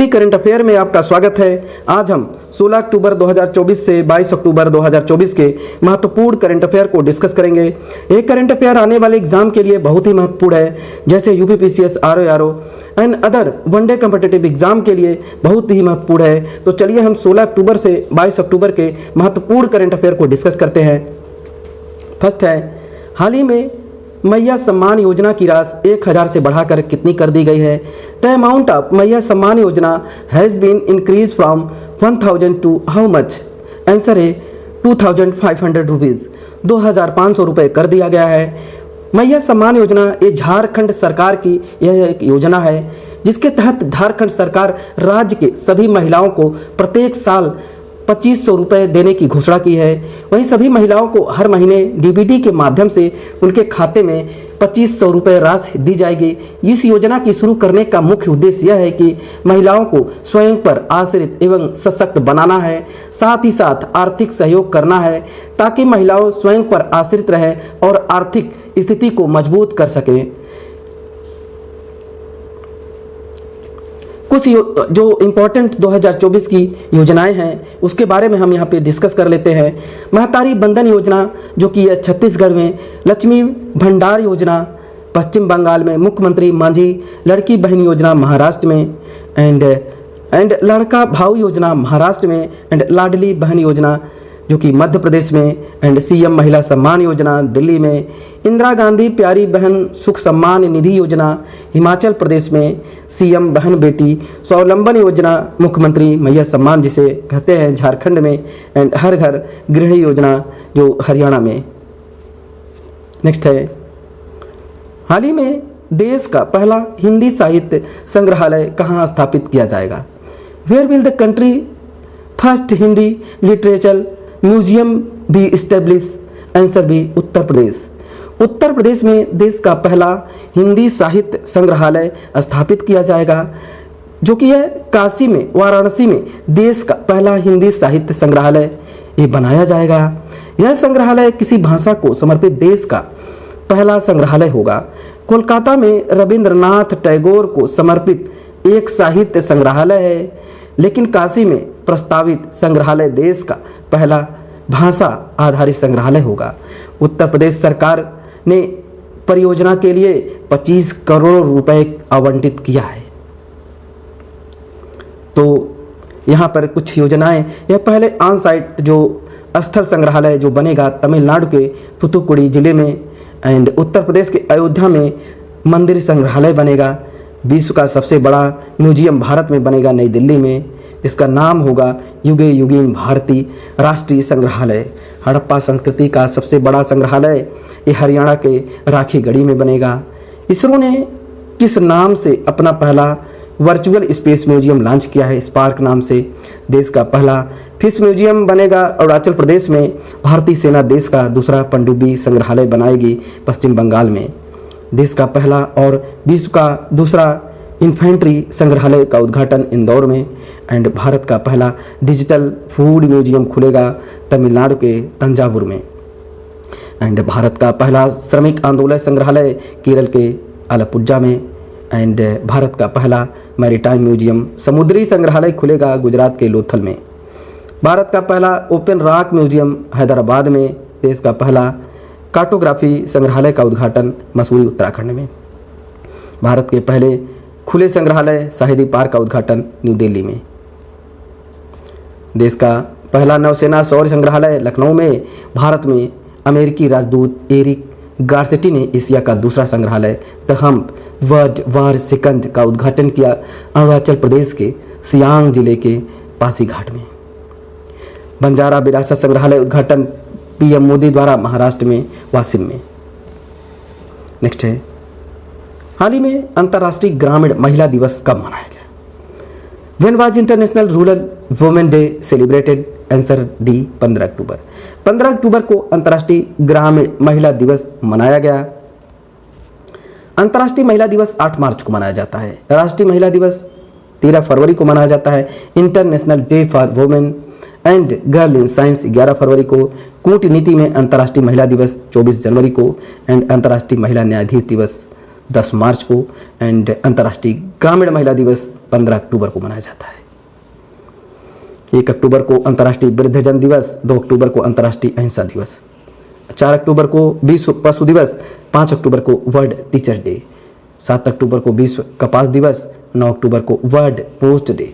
Daily current affair में आपका स्वागत है। आज हम 16 अक्टूबर 2024 से 22 अक्टूबर 2024 के महत्वपूर्ण करंट अफेयर को डिस्कस करेंगे। ये करंट अफेयर आने वाले एग्जाम के लिए बहुत ही महत्वपूर्ण है, जैसे UPPCS, RO and other one day competitive exam के लिए बहुत ही महत्वपूर्ण है। तो चलिए हम 16 अक्टूबर से 22 अक्टूबर के महत्वपूर्ण करंट अफेयर को डिस्कस करते हैं। फर्स्ट है, हाल ही में मैया सम्मान योजना की राशि 1000 से बढ़ाकर कितनी कर दी गई है? The amount of Maiya Samman Yojana has been increase from 1000 to how much? Answer है 2500 रुपीज़, 2500 रुपये कर दिया गया है। मैया सम्मान योजना ये झारखंड सरकार की यह एक योजना है जिसके तहत झारखंड सरकार राज्य के सभी महिलाओं को प्रत्येक साल 2500 रुपये देने की घोषणा की है। वहीं सभी महिलाओं को हर महीने डीबीटी के माध्यम से उनके खाते में 2500 रुपये राशि दी जाएगी। इस योजना की शुरू करने का मुख्य उद्देश्य यह है कि महिलाओं को स्वयं पर आश्रित एवं सशक्त बनाना है, साथ ही साथ आर्थिक सहयोग करना है ताकि महिलाओं स्वयं पर आश्रित रहें और आर्थिक स्थिति को मजबूत कर सकें। कुछ जो इम्पोर्टेंट 2024 की योजनाएं हैं उसके बारे में हम यहाँ पे डिस्कस कर लेते हैं। महतारी बंधन योजना जो कि है छत्तीसगढ़ में, लक्ष्मी भंडार योजना पश्चिम बंगाल में, मुख्यमंत्री मांझी लड़की बहन योजना महाराष्ट्र में, एंड लड़का भाऊ योजना महाराष्ट्र में, एंड लाडली बहन योजना जो कि मध्य प्रदेश में, एंड सीएम महिला सम्मान योजना दिल्ली में, इंदिरा गांधी प्यारी बहन सुख सम्मान निधि योजना हिमाचल प्रदेश में, सीएम बहन बेटी स्वावलंबन योजना मुख्यमंत्री मैया सम्मान जिसे कहते हैं झारखंड में, एंड हर घर गृहिणी योजना जो हरियाणा में। नेक्स्ट है, हाल ही में देश का पहला हिंदी साहित्य संग्रहालय कहाँ स्थापित किया जाएगा? Where will the country first Hindi literature museum be establish? Answer B Uttar Pradesh. Uttar Pradesh में देश का पहला हिंदी साहित्य संग्रहालय स्थापित किया जाएगा जो कि है काशी में, वाराणसी में देश का पहला हिंदी साहित्य संग्रहालय ये बनाया जाएगा। यह संग्रहालय किसी भाषा को समर्पित देश का पहला संग्रहालय होगा। कोलकाता में रविंद्रनाथ टैगोर को समर्पित एक साहित्य संग्रहालय है, लेकिन काशी में प्रस्तावित संग्रहालय देश का पहला भाषा आधारित संग्रहालय होगा। उत्तर प्रदेश सरकार ने परियोजना के लिए 25 करोड़ रुपए आवंटित किया है। तो यहाँ पर कुछ योजनाएं, यह पहले ऑन साइट जो स्थल संग्रहालय जो बनेगा तमिलनाडु के थूथुकुडी जिले में, एंड उत्तर प्रदेश के अयोध्या में मंदिर संग्रहालय बनेगा। विश्व का सबसे बड़ा म्यूजियम भारत में बनेगा नई दिल्ली में, जिसका नाम होगा युगे युगीन भारती राष्ट्रीय संग्रहालय। हड़प्पा संस्कृति का सबसे बड़ा संग्रहालय ये हरियाणा के राखीगढ़ी में बनेगा। इसरो ने किस नाम से अपना पहला वर्चुअल स्पेस म्यूजियम लॉन्च किया है? स्पार्क नाम से। देश का पहला फिश म्यूजियम बनेगा अरुणाचल प्रदेश में। भारतीय सेना देश का दूसरा पनडुब्बी संग्रहालय बनाएगी पश्चिम बंगाल में। देश का पहला और विश्व का दूसरा इन्फेंट्री संग्रहालय का उद्घाटन इंदौर में, एंड भारत का पहला डिजिटल फूड म्यूजियम खुलेगा तमिलनाडु के तंजावुर में, एंड भारत का पहला श्रमिक आंदोलन संग्रहालय केरल के आलपुझा में, एंड भारत का पहला मैरीटाइम म्यूजियम समुद्री संग्रहालय खुलेगा गुजरात के लोथल में। भारत का पहला ओपन रॉक म्यूजियम हैदराबाद में। देश का पहला कार्टोग्राफी संग्रहालय का उद्घाटन मसूरी उत्तराखंड में। भारत के पहले खुले संग्रहालय शाहिदी पार्क का उद्घाटन न्यू दिल्ली में। देश का पहला नौसेना शौर्य संग्रहालय लखनऊ में। भारत में अमेरिकी राजदूत एरिक गार्सेटी ने एशिया का दूसरा संग्रहालय the hump world war second का उद्घाटन किया अरुणाचल प्रदेश के सियांग जिले के पासीघाट में। बंजारा विरासत संग्रहालय उद्घाटन पीएम मोदी द्वारा महाराष्ट्र में वाशिम में। नेक्स्ट है, हाल ही में अंतर्राष्ट्रीय ग्रामीण महिला दिवस कब मनाया गया? When was international rural women day celebrated? Answer D 15 अक्टूबर। 15 अक्टूबर को अंतर्राष्ट्रीय ग्रामीण महिला दिवस मनाया गया। अंतर्राष्ट्रीय महिला दिवस 8 मार्च को मनाया जाता है। राष्ट्रीय महिला दिवस 13 फरवरी को मनाया जाता है। International day for women and girl in science 11 फरवरी को। कूटनीति में अंतर्राष्ट्रीय महिला दिवस 24 जनवरी को, एंड अंतर्राष्ट्रीय महिला न्यायाधीश दिवस 10 मार्च को, एंड अंतर्राष्ट्रीय ग्रामीण महिला दिवस 15 अक्टूबर को मनाया जाता है। 1 अक्टूबर को अंतर्राष्ट्रीय वृद्धजन दिवस, 2 अक्टूबर को अंतर्राष्ट्रीय अहिंसा दिवस, 4 अक्टूबर को विश्व पशु दिवस, 5 अक्टूबर को वर्ल्ड टीचर डे, 7 अक्टूबर को विश्व कपास दिवस, 9 अक्टूबर को वर्ल्ड पोस्ट डे,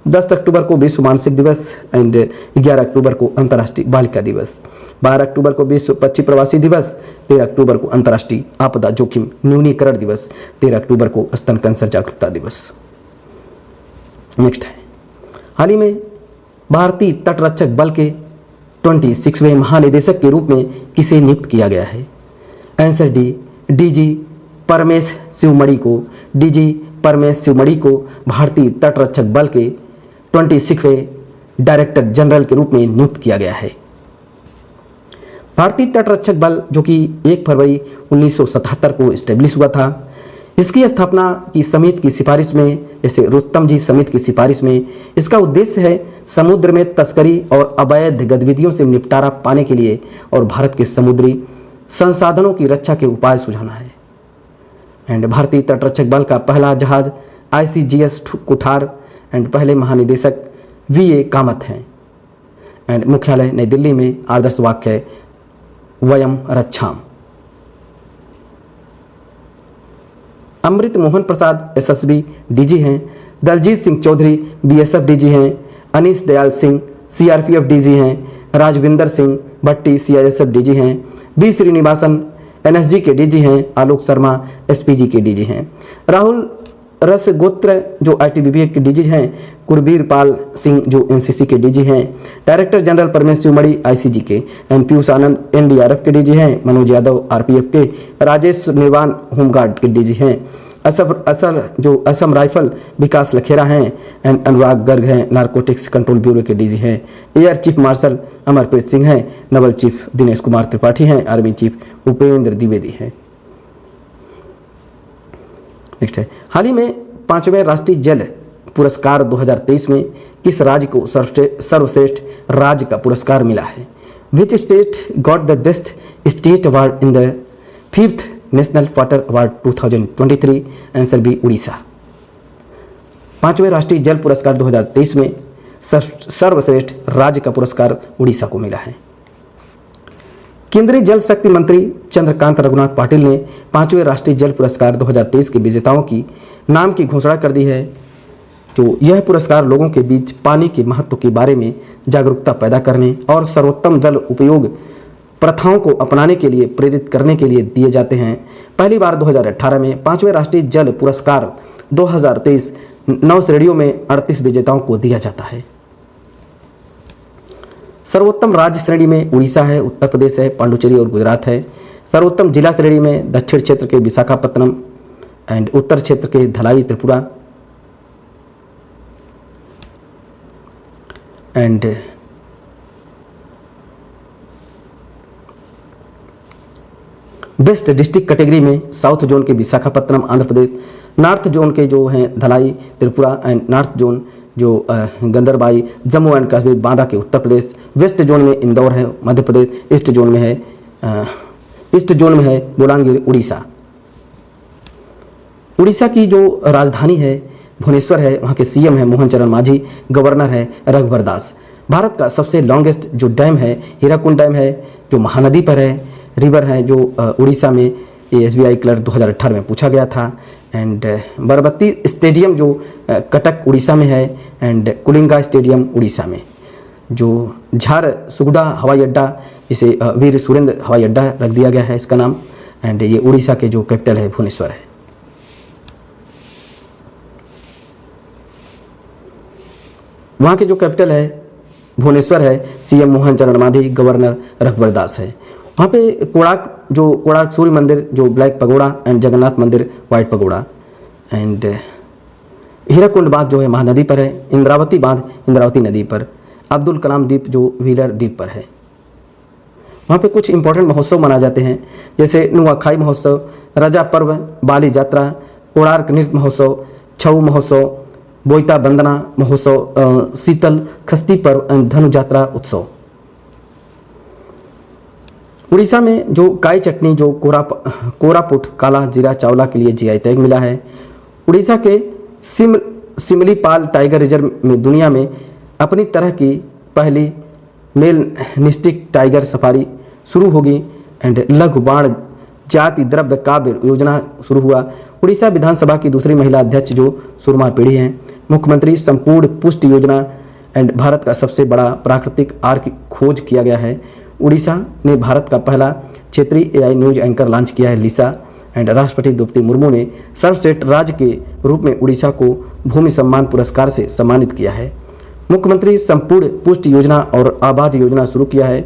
10 अक्टूबर को विश्व मानसिक दिवस एंड 11 अक्टूबर को अंतर्राष्ट्रीय बालिका दिवस, 12 अक्टूबर को विश्व पक्षी प्रवासी दिवस, 13 अक्टूबर को अंतर्राष्ट्रीय आपदा जोखिम न्यूनीकरण दिवस, 13 अक्टूबर को स्तन कैंसर जागरूकता दिवस। नेक्स्ट है, हाल ही में भारतीय तटरक्षक बल के 26वें महानिदेशक के रूप में किसे नियुक्त किया गया है? Answer D, DG Paramesh Sivamani को। डीजी परमेश शिवमणि को भारतीय तटरक्षक बल के 26वें डायरेक्टर जनरल के रूप में नियुक्त किया गया है। भारतीय तटरक्षक बल जो कि 1 फरवरी 1977 को इस्टेब्लिश हुआ था, इसकी स्थापना की समिति की सिफारिश में, जैसे रुस्तम जी समिति की सिफारिश में, इसका उद्देश्य है समुद्र में तस्करी और अवैध गतिविधियों से निपटारा पाने के लिए और भारत के समुद्री संसाधनों की रक्षा के उपाय सुझाना है। एंड भारतीय तटरक्षक बल का पहला जहाज ICGS कुठार एंड पहले महानिदेशक VA कामत हैं। एंड मुख्यालय नई दिल्ली में। आदर्श वाक्य है वयम रक्षाम। अमृत मोहन प्रसाद SSB DG हैं। दलजीत सिंह चौधरी BSF DG हैं। अनीश दयाल सिंह CRPF DG हैं। राजविंदर सिंह भट्टी CISF DG हैं। B श्रीनिवासन NSG के DG हैं। आलोक शर्मा SPG के DG हैं। राहुल रसगोत्र जो ITBP के DG हैं। कुरबीर पाल सिंह जो NCC के DG हैं। Director general Paramesh Sivamani ICG के। एंड पीयूष आनंद NDRF के DG हैं। मनोज यादव RPF के। राजेश निर्वाण होमगार्ड के DG हैं। असम राइफल विकास लखेरा हैं। एंड अनुराग गर्ग हैं नारकोटिक्स कंट्रोल ब्यूरो के DG हैं। Air chief marshal Amarpreet Singh हैं। नवल चीफ दिनेश कुमार त्रिपाठी हैं। आर्मी चीफ उपेंद्र द्विवेदी हैं। नेक्स्ट है, हाल ही में 5वें राष्ट्रीय जल पुरस्कार 2023 में किस राज्य को सर्वश्रेष्ठ राज्य का पुरस्कार मिला है? Which state got the best state award in the 5th national water award 2023? Answer B, Orissa. 5वें राष्ट्रीय जल पुरस्कार 2023 में सर्वश्रेष्ठ राज्य का पुरस्कार उड़ीसा को मिला है। केंद्रीय जल शक्ति मंत्री चंद्रकांत रघुनाथ पाटिल ने 5वें राष्ट्रीय जल पुरस्कार 2023 के विजेताओं की नाम की घोषणा कर दी है। तो यह पुरस्कार लोगों के बीच पानी के महत्व के बारे में जागरूकता पैदा करने और सर्वोत्तम जल उपयोग प्रथाओं को अपनाने के लिए प्रेरित करने के लिए दिए जाते हैं। पहली बार 2018 में 5वें राष्ट्रीय जल पुरस्कार 2023 9 श्रेणियों में 38 विजेताओं को दिया जाता है। सर्वोत्तम राज्य श्रेणी में उड़ीसा है, उत्तर प्रदेश है, पांडुचेरी और गुजरात है। सर्वोत्तम जिला श्रेणी में दक्षिण क्षेत्र के विशाखापत्तनम एंड उत्तर क्षेत्र के Dhalai Tripura and best district category में साउथ जोन के विशाखापत्तनम आंध्र प्रदेश, नॉर्थ जोन के जो हैं Dhalai Tripura and north zone जो गंदरबाई जम्मू एंड कश्मीर बांदा के उत्तर प्रदेश, वेस्ट जोन में इंदौर है मध्य प्रदेश, ईस्ट जोन में है बोलांगीर उड़ीसा। उड़ीसा की जो राजधानी है भुवनेश्वर है, वहाँ के CM है मोहन चरण मांझी, गवर्नर है रघुवर दास। भारत का सबसे लॉन्गेस्ट जो डैम है हीराकुंड डैम है जो महानदी पर है, रिवर है जो उड़ीसा में ये SBI क्लर्क 2018 में पूछा गया था। एंड बरबत्ती स्टेडियम जो कटक उड़ीसा में है एंड कुलिंगा स्टेडियम उड़ीसा में। जो झारसुगुडा हवाई अड्डा इसे वीर सुरेंद्र हवाई अड्डा रख दिया गया है इसका नाम। एंड ये उड़ीसा के जो कैपिटल है भुवनेश्वर है। वहाँ के जो कैपिटल है भुवनेश्वर है, CM मोहन चरण मांझी, गवर्नर रघुवर दास है। वहाँ पे कोणार्क सूर्य मंदिर जो ब्लैक पगोड़ा एंड जगन्नाथ मंदिर वाइट पगोड़ा एंड हीराकुंड बांध जो है महानदी पर है, इंद्रावती बांध इंद्रावती नदी पर, अब्दुल कलाम द्वीप जो व्हीलर द्वीप पर है। वहाँ पे कुछ इंपॉर्टेंट महोत्सव मनाए जाते हैं जैसे नुआखाई महोत्सव, रजा पर्व, बाली यात्रा, कोणार्क नृत्य महोत्सव, छऊ महोत्सव, बोईता वंदना महोत्सव, शीतल खस्ती पर्व एंड धनु यात्रा उत्सव। उड़ीसा में जो काई चटनी जो कोरापुट काला जीरा चावला के लिए GI टैग मिला है। उड़ीसा के सिमलीपाल टाइगर रिजर्व में दुनिया में अपनी तरह की पहली मेल निस्टिक टाइगर सफारी शुरू होगी एंड लघु बाण जाति द्रव्य काव्य योजना शुरू हुआ। उड़ीसा विधानसभा की दूसरी महिला अध्यक्ष जो सुरमा पीढ़ी हैं। मुख्यमंत्री संपूर्ण पुष्टि योजना एंड भारत का सबसे बड़ा प्राकृतिक आर की खोज किया गया है। उड़ीसा ने भारत का पहला क्षेत्रीय एआई न्यूज एंकर लॉन्च किया है लिसा एंड राष्ट्रपति द्रौपदी मुर्मू ने सर्वश्रेष्ठ राज्य के रूप में उड़ीसा को भूमि सम्मान पुरस्कार से सम्मानित किया है। मुख्यमंत्री संपूर्ण पुष्टि योजना और आबाद योजना शुरू किया है।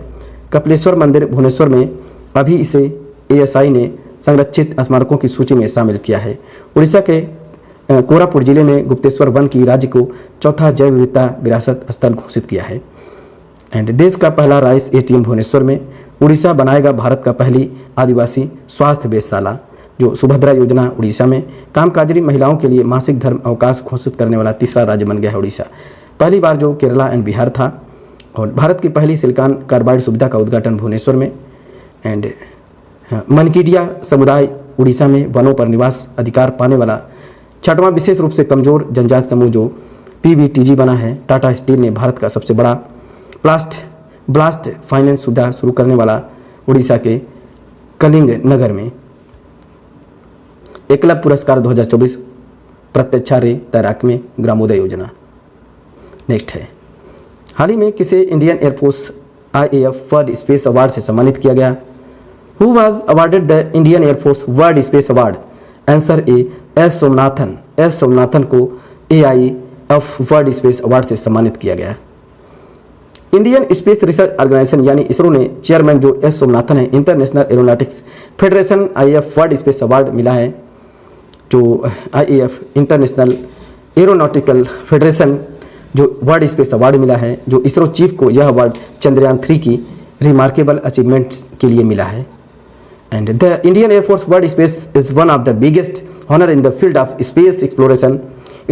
कपिलेश्वर मंदिर भुवनेश्वर में अभी इसे एएसआई ने संरक्षित स्मारकों की सूची में शामिल किया है। उड़ीसा के कोरापुट जिले में गुप्तेश्वर वन की राज्य को चौथा जैव विविधता विरासत स्थल घोषित किया है। एंड देश का पहला राइस एटीएम भुवनेश्वर में। उड़ीसा बनाएगा भारत का पहली आदिवासी स्वास्थ्य वेधशाला। जो सुभद्रा योजना उड़ीसा में। कामकाजी महिलाओं के लिए मासिक धर्म अवकाश घोषित करने वाला तीसरा राज्य बन गया है उड़ीसा। पहली बार जो केरला एंड बिहार था। और भारत की पहली सिलिकॉन कार्बाइड सुविधा का उद्घाटन भुवनेश्वर में। एंड मनकीडिया समुदाय उड़ीसा में वनों पर निवास अधिकार पाने वाला छठवां विशेष रूप से कमजोर जनजाति समूह जो पीबीटीजी बना है। टाटा स्टील ने भारत का सबसे बड़ा ब्लास्ट फाइनेंस सुविधा शुरू करने वाला उड़ीसा के कलिंग नगर में। एकलव्य पुरस्कार 2024 प्रत्यक्षारे तैराक में ग्रामोदय योजना। नेक्स्ट है, हाल ही में किसे Indian air force IAF world space award से सम्मानित किया गया। Who was awarded the Indian Air Force World Space Award? Answer A S Somanathan. S Somanathan को AIF वर्ल्ड स्पेस अवार्ड से सम्मानित किया गया। इंडियन स्पेस रिसर्च ऑर्गेनाइजेशन यानी इसरो ने चेयरमैन जो एस सोमनाथन है international aeronautics federation IAF world space award मिला है। जो IAF इंटरनेशनल एरोनॉटिकल फेडरेशन जो वर्ल्ड स्पेस अवार्ड मिला है। जो इसरो चीफ को यह अवार्ड चंद्रयान 3 की रिमार्केबल अचीवमेंट्स के लिए मिला है। And the Indian air force world space is one of the biggest honor in the field of space exploration.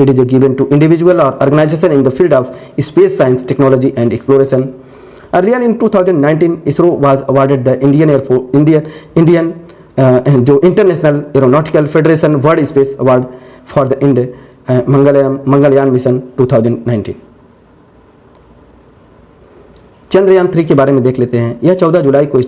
It is given to individual or organization in the field of space science, technology and exploration. Earlier in 2019, ISRO was awarded the जो International Aeronautical Federation World Space Award for the Mangalyaan mission 2019. Chandrayaan 3 के बारे में देख लेते हैं। यह 14 जुलाई को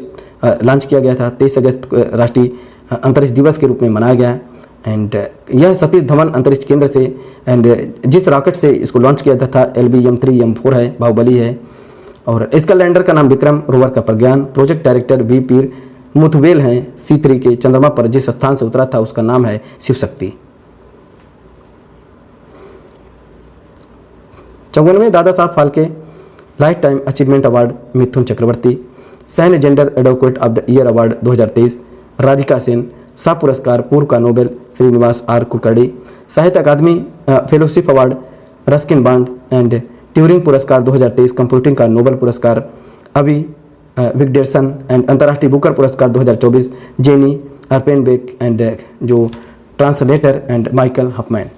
launch किया गया था। 23 अगस्त राष्ट्रीय अंतरिक्ष दिवस के रूप में मनाया गया। एंड यह सतीश धवन अंतरिक्ष केंद्र से एंड जिस रॉकेट से इसको लॉन्च किया था LBM-3 M4 है, बाहुबली है। और इसका लैंडर का नाम विक्रम, रोवर का प्रज्ञान। प्रोजेक्ट डायरेक्टर वी पीर मुथवेल हैं। C3 के चंद्रमा पर जिस स्थान से उतरा था उसका नाम है शिव शक्ति। 54वें Dada Saheb Phalke lifetime achievement award Mithun Chakraborty. सैन्य gender advocate of the year award 2023 Radhika Sen. सा पुरस्कार पूर्व का Nobel Srinivas R Kulkarni. Sahitya Akademi fellowship award Ruskin Bond. And Turing पुरस्कार 2023 कंप्यूटिंग का नोबेल पुरस्कार अभी विगडेरसन। एंड अंतर्राष्ट्रीय बुकर पुरस्कार 2024 जेनी अर्पेनबेक एंड जो translator and Michael Huffman.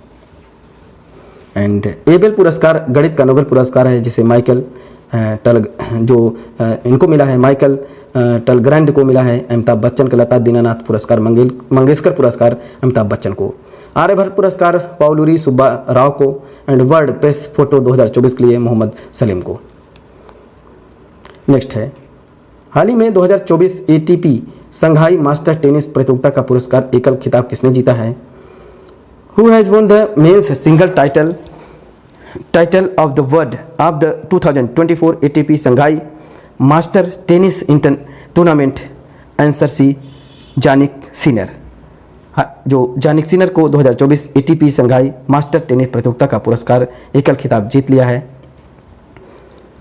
And Abel पुरस्कार गणित का नोबेल पुरस्कार है जिसे माइकल टल जो इनको मिला है। माइकल टलग्रैंड को मिला है। अमिताभ बच्चन का लता दीनानाथ पुरस्कार मंगेशकर पुरस्कार अमिताभ बच्चन को। आर्यभट्ट पुरस्कार पाउलूरी सुब्बा राव को। एंड वर्ल्ड प्रेस फोटो 2024 के लिए मोहम्मद सलीम को। नेक्स्ट है, हाल ही में 2024 ATP संघाई मास्टर टेनिस प्रतियोगिता का पुरस्कार एकल खिताब किसने जीता है। Who has won the men's single title of the world of the 2024 ATP Shanghai Master Tennis Tournament? Answer C Jannik Sinner. जो जानिक सिनर को 2024 ATP संघाई मास्टर टेनिस प्रतियोगिता का पुरस्कार एकल खिताब जीत लिया है।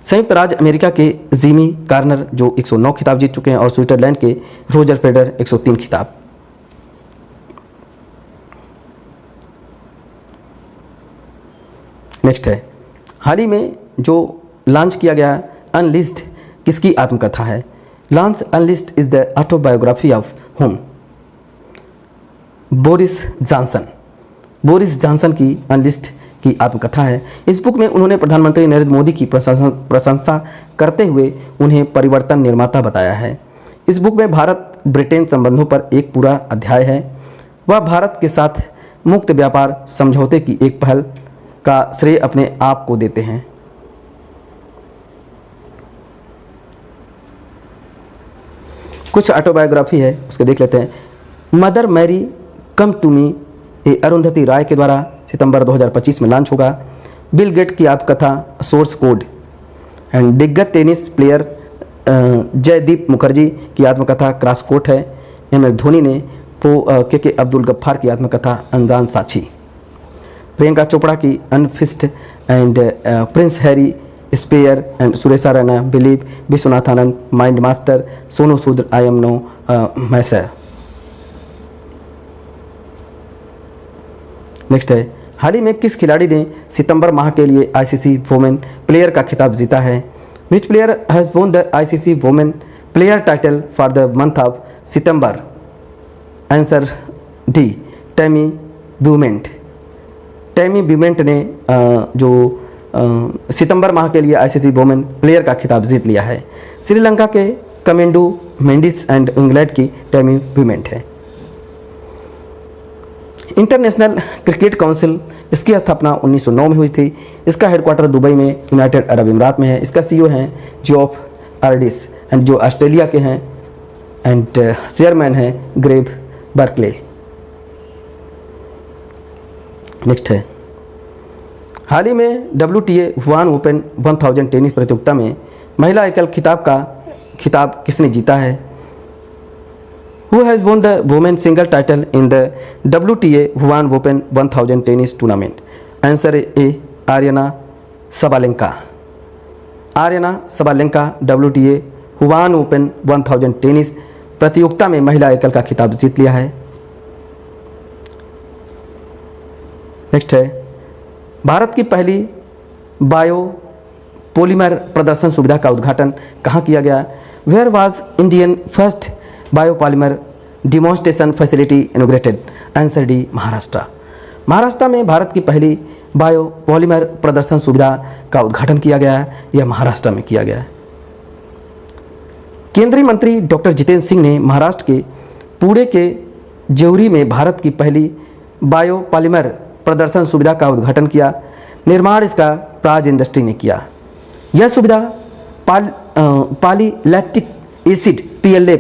संयुक्त राज्य अमेरिका के जिमी कार्नर जो 109 खिताब जीत चुके हैं और स्विट्जरलैंड के रोजर फेडरर 103 खिताब। नेक्स्ट है, हाल ही में जो लॉन्च किया गया अनलिस्टेड किसकी आत्मकथा है। Launch unlisted is the autobiography of home Boris Johnson. Boris Johnson की अनलिस्टेड की आत्मकथा है। इस बुक में उन्होंने प्रधानमंत्री नरेंद्र मोदी की प्रशंसा करते हुए उन्हें परिवर्तन निर्माता बताया है। इस बुक में भारत ब्रिटेन संबंधों पर एक पूरा अध्याय है। वह भारत के साथ मुक्त व्यापार समझौते की एक पहल का श्रेय अपने आप को देते हैं। कुछ ऑटोबायोग्राफी है, उसके देख लेते हैं। Mother Mary come to me, ये अरुंधति राय के द्वारा सितंबर 2025 में लॉन्च होगा। बिल गेट की आत्मकथा सोर्स कोड, एंड दिग्गज टेनिस प्लेयर जयदीप मुखर्जी की आत्मकथा क्रॉस कोर्ट है। एम धोनी ने के अब्दुल गफ्फार की आत्मकथा अनजान साक्षी। प्रियंका चोपड़ा की unfinished and Prince Harry spare and Suresh Raina believe, Viswanathan Anand mind master, Sonu Sood I am no messiah. Next है, हाल ही में किस खिलाड़ी ने सितंबर माह के लिए आईसीसी वुमेन प्लेयर का खिताब जीता है? Which player has won the ICC women player title for the month of September? Answer D, Tammy Beaumont. Tammy Beaumont ने जो सितंबर माह के लिए आईसीसी वुमेन प्लेयर का खिताब जीत लिया है। श्रीलंका के कमेंडू मेंडिस एंड इंग्लैंड की टैमी ब्यूमेंट है। इंटरनेशनल क्रिकेट काउंसिल, इसकी स्थापना 1909 में हुई थी। इसका हेडक्वार्टर दुबई में यूनाइटेड अरब अमीरात में है। इसका सीईओ हैं जियोफ आर्डिस एंड जो ऑस्ट्रेलिया के हैं, एंड चेयरमैन है ग्रेव बर्कले। नेक्स्ट है, हाल ही में WTA वुहान ओपन 1000 टेनिस प्रतियोगिता में महिला एकल खिताब किसने जीता है? Who has won the women single title in the WTA Wuhan open 1000 tennis tournament? Answer A, Aryana Sabalenka. Aryana Sabalenka WTA Wuhan open 1000 tennis प्रतियोगिता में महिला एकल का खिताब जीत लिया है। नेक्स्ट है, भारत की पहली बायो पॉलीमर प्रदर्शन सुविधा का उद्घाटन कहाँ किया गया? Where was Indian first biopolymer demonstration facility inaugurated? Answer D, Maharashtra. Maharashtra में भारत की पहली बायो पॉलीमर प्रदर्शन सुविधा का उद्घाटन किया गया है। यह महाराष्ट्र में किया गया है। केंद्रीय मंत्री डॉक्टर जितेंद्र सिंह ने महाराष्ट्र के पुणे के जेवरी में भारत की पहली बायो पॉलीमर प्रदर्शन सुविधा का उद्घाटन किया। निर्माण इसका प्राज इंडस्ट्री ने किया। यह सुविधा पॉलीलैक्टिक एसिड PLA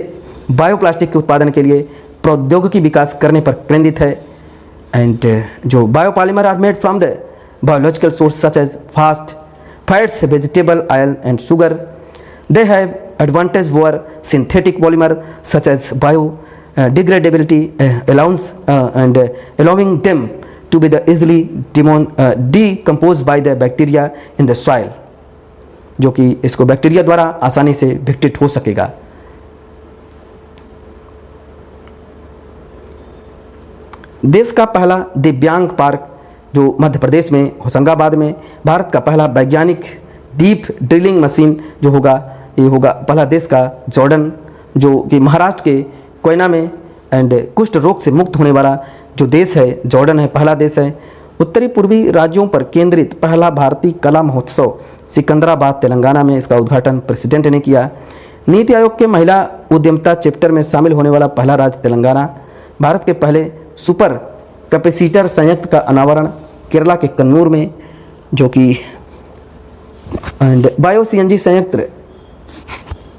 बायोप्लास्टिक के उत्पादन के लिए प्रौद्योगिकी विकास करने पर केंद्रित है। एंड जो biopolymer are made from the biological source such as fast fats, vegetable oil and sugar. They have advantage over synthetic polymer such as biodegradability and allowing them to be the easily decomposed by the bacteria in the soil, जो कि इसको bacteria द्वारा आसानी से विघटित हो सकेगा। देश का पहला दिव्यांग पार्क जो मध्य प्रदेश में होशंगाबाद में, भारत का पहला वैज्ञानिक डीप ड्रिलिंग मशीन जो होगा, ये होगा पहला देश का जॉर्डन, जो कि महाराष्ट्र के कोयना में, एंड कुष्ठ रोग से मुक्त होने वाला जो देश है जॉर्डन है, पहला देश है। उत्तरी पूर्वी राज्यों पर केंद्रित पहला भारतीय कला महोत्सव सिकंदराबाद तेलंगाना में, इसका उद्घाटन प्रेसिडेंट ने किया। नीति आयोग के महिला उद्यमिता चैप्टर में शामिल होने वाला पहला राज्य तेलंगाना। भारत के पहले सुपर कैपेसिटर संयंत्र का अनावरण केरला के कन्नूर में, जो कि एंड बायो CNG संयंत्र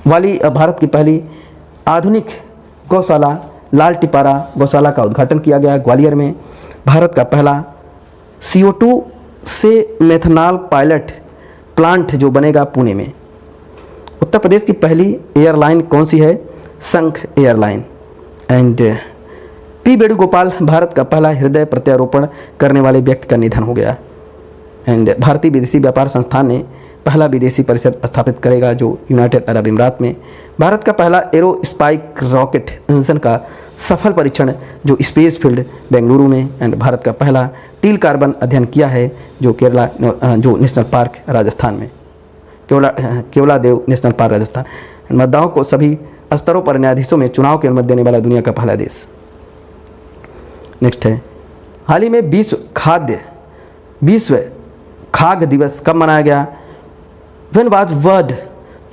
वाली भारत की पहली आधुनिक गौशाला लाल टिपारा गौशाला का उद्घाटन किया गया ग्वालियर में। भारत का पहला CO2 से मेथनॉल पायलट प्लांट जो बनेगा पुणे में। उत्तर प्रदेश की पहली एयरलाइन कौन सी है? शंख airline. And P Venugopal Bharat का पहला हृदय प्रत्यारोपण करने वाले व्यक्ति का निधन हो गया। एंड भारतीय विदेशी व्यापार संस्थान ने पहला विदेशी परिषद स्थापित करेगा जो यूनाइटेड अरब अमीरात में। भारत का पहला एरो स्पाइक रॉकेट इंजन का सफल परीक्षण जो स्पेस फील्ड बेंगलुरु में। एंड भारत का पहला टील कार्बन अध्ययन किया है जो केरला जो नेशनल पार्क राजस्थान में, केवला देव नेशनल पार्क राजस्थान। मतदाताओं को सभी स्तरों पर न्यायाधीशों में चुनाव की अनुमति देने वाला दुनिया का पहला देश। नेक्स्ट है, हाल ही में विश्व खाद्य दिवस कब मनाया गया? When was world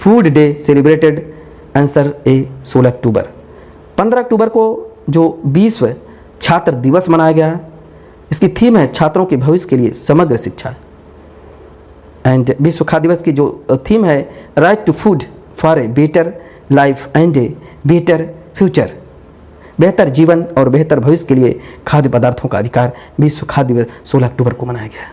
food day celebrated? Answer A 16 अक्टूबर। 15 अक्टूबर को जो विश्व छात्र दिवस मनाया गया। इसकी थीम है छात्रों के भविष्य के लिए समग्र शिक्षा। एंड विश्व खाद्य दिवस की जो थीम है right to food for a better life and a better future, बेहतर जीवन और बेहतर भविष्य के लिए खाद्य पदार्थों का अधिकार। विश्व खाद्य दिवस 16 अक्टूबर को मनाया गया।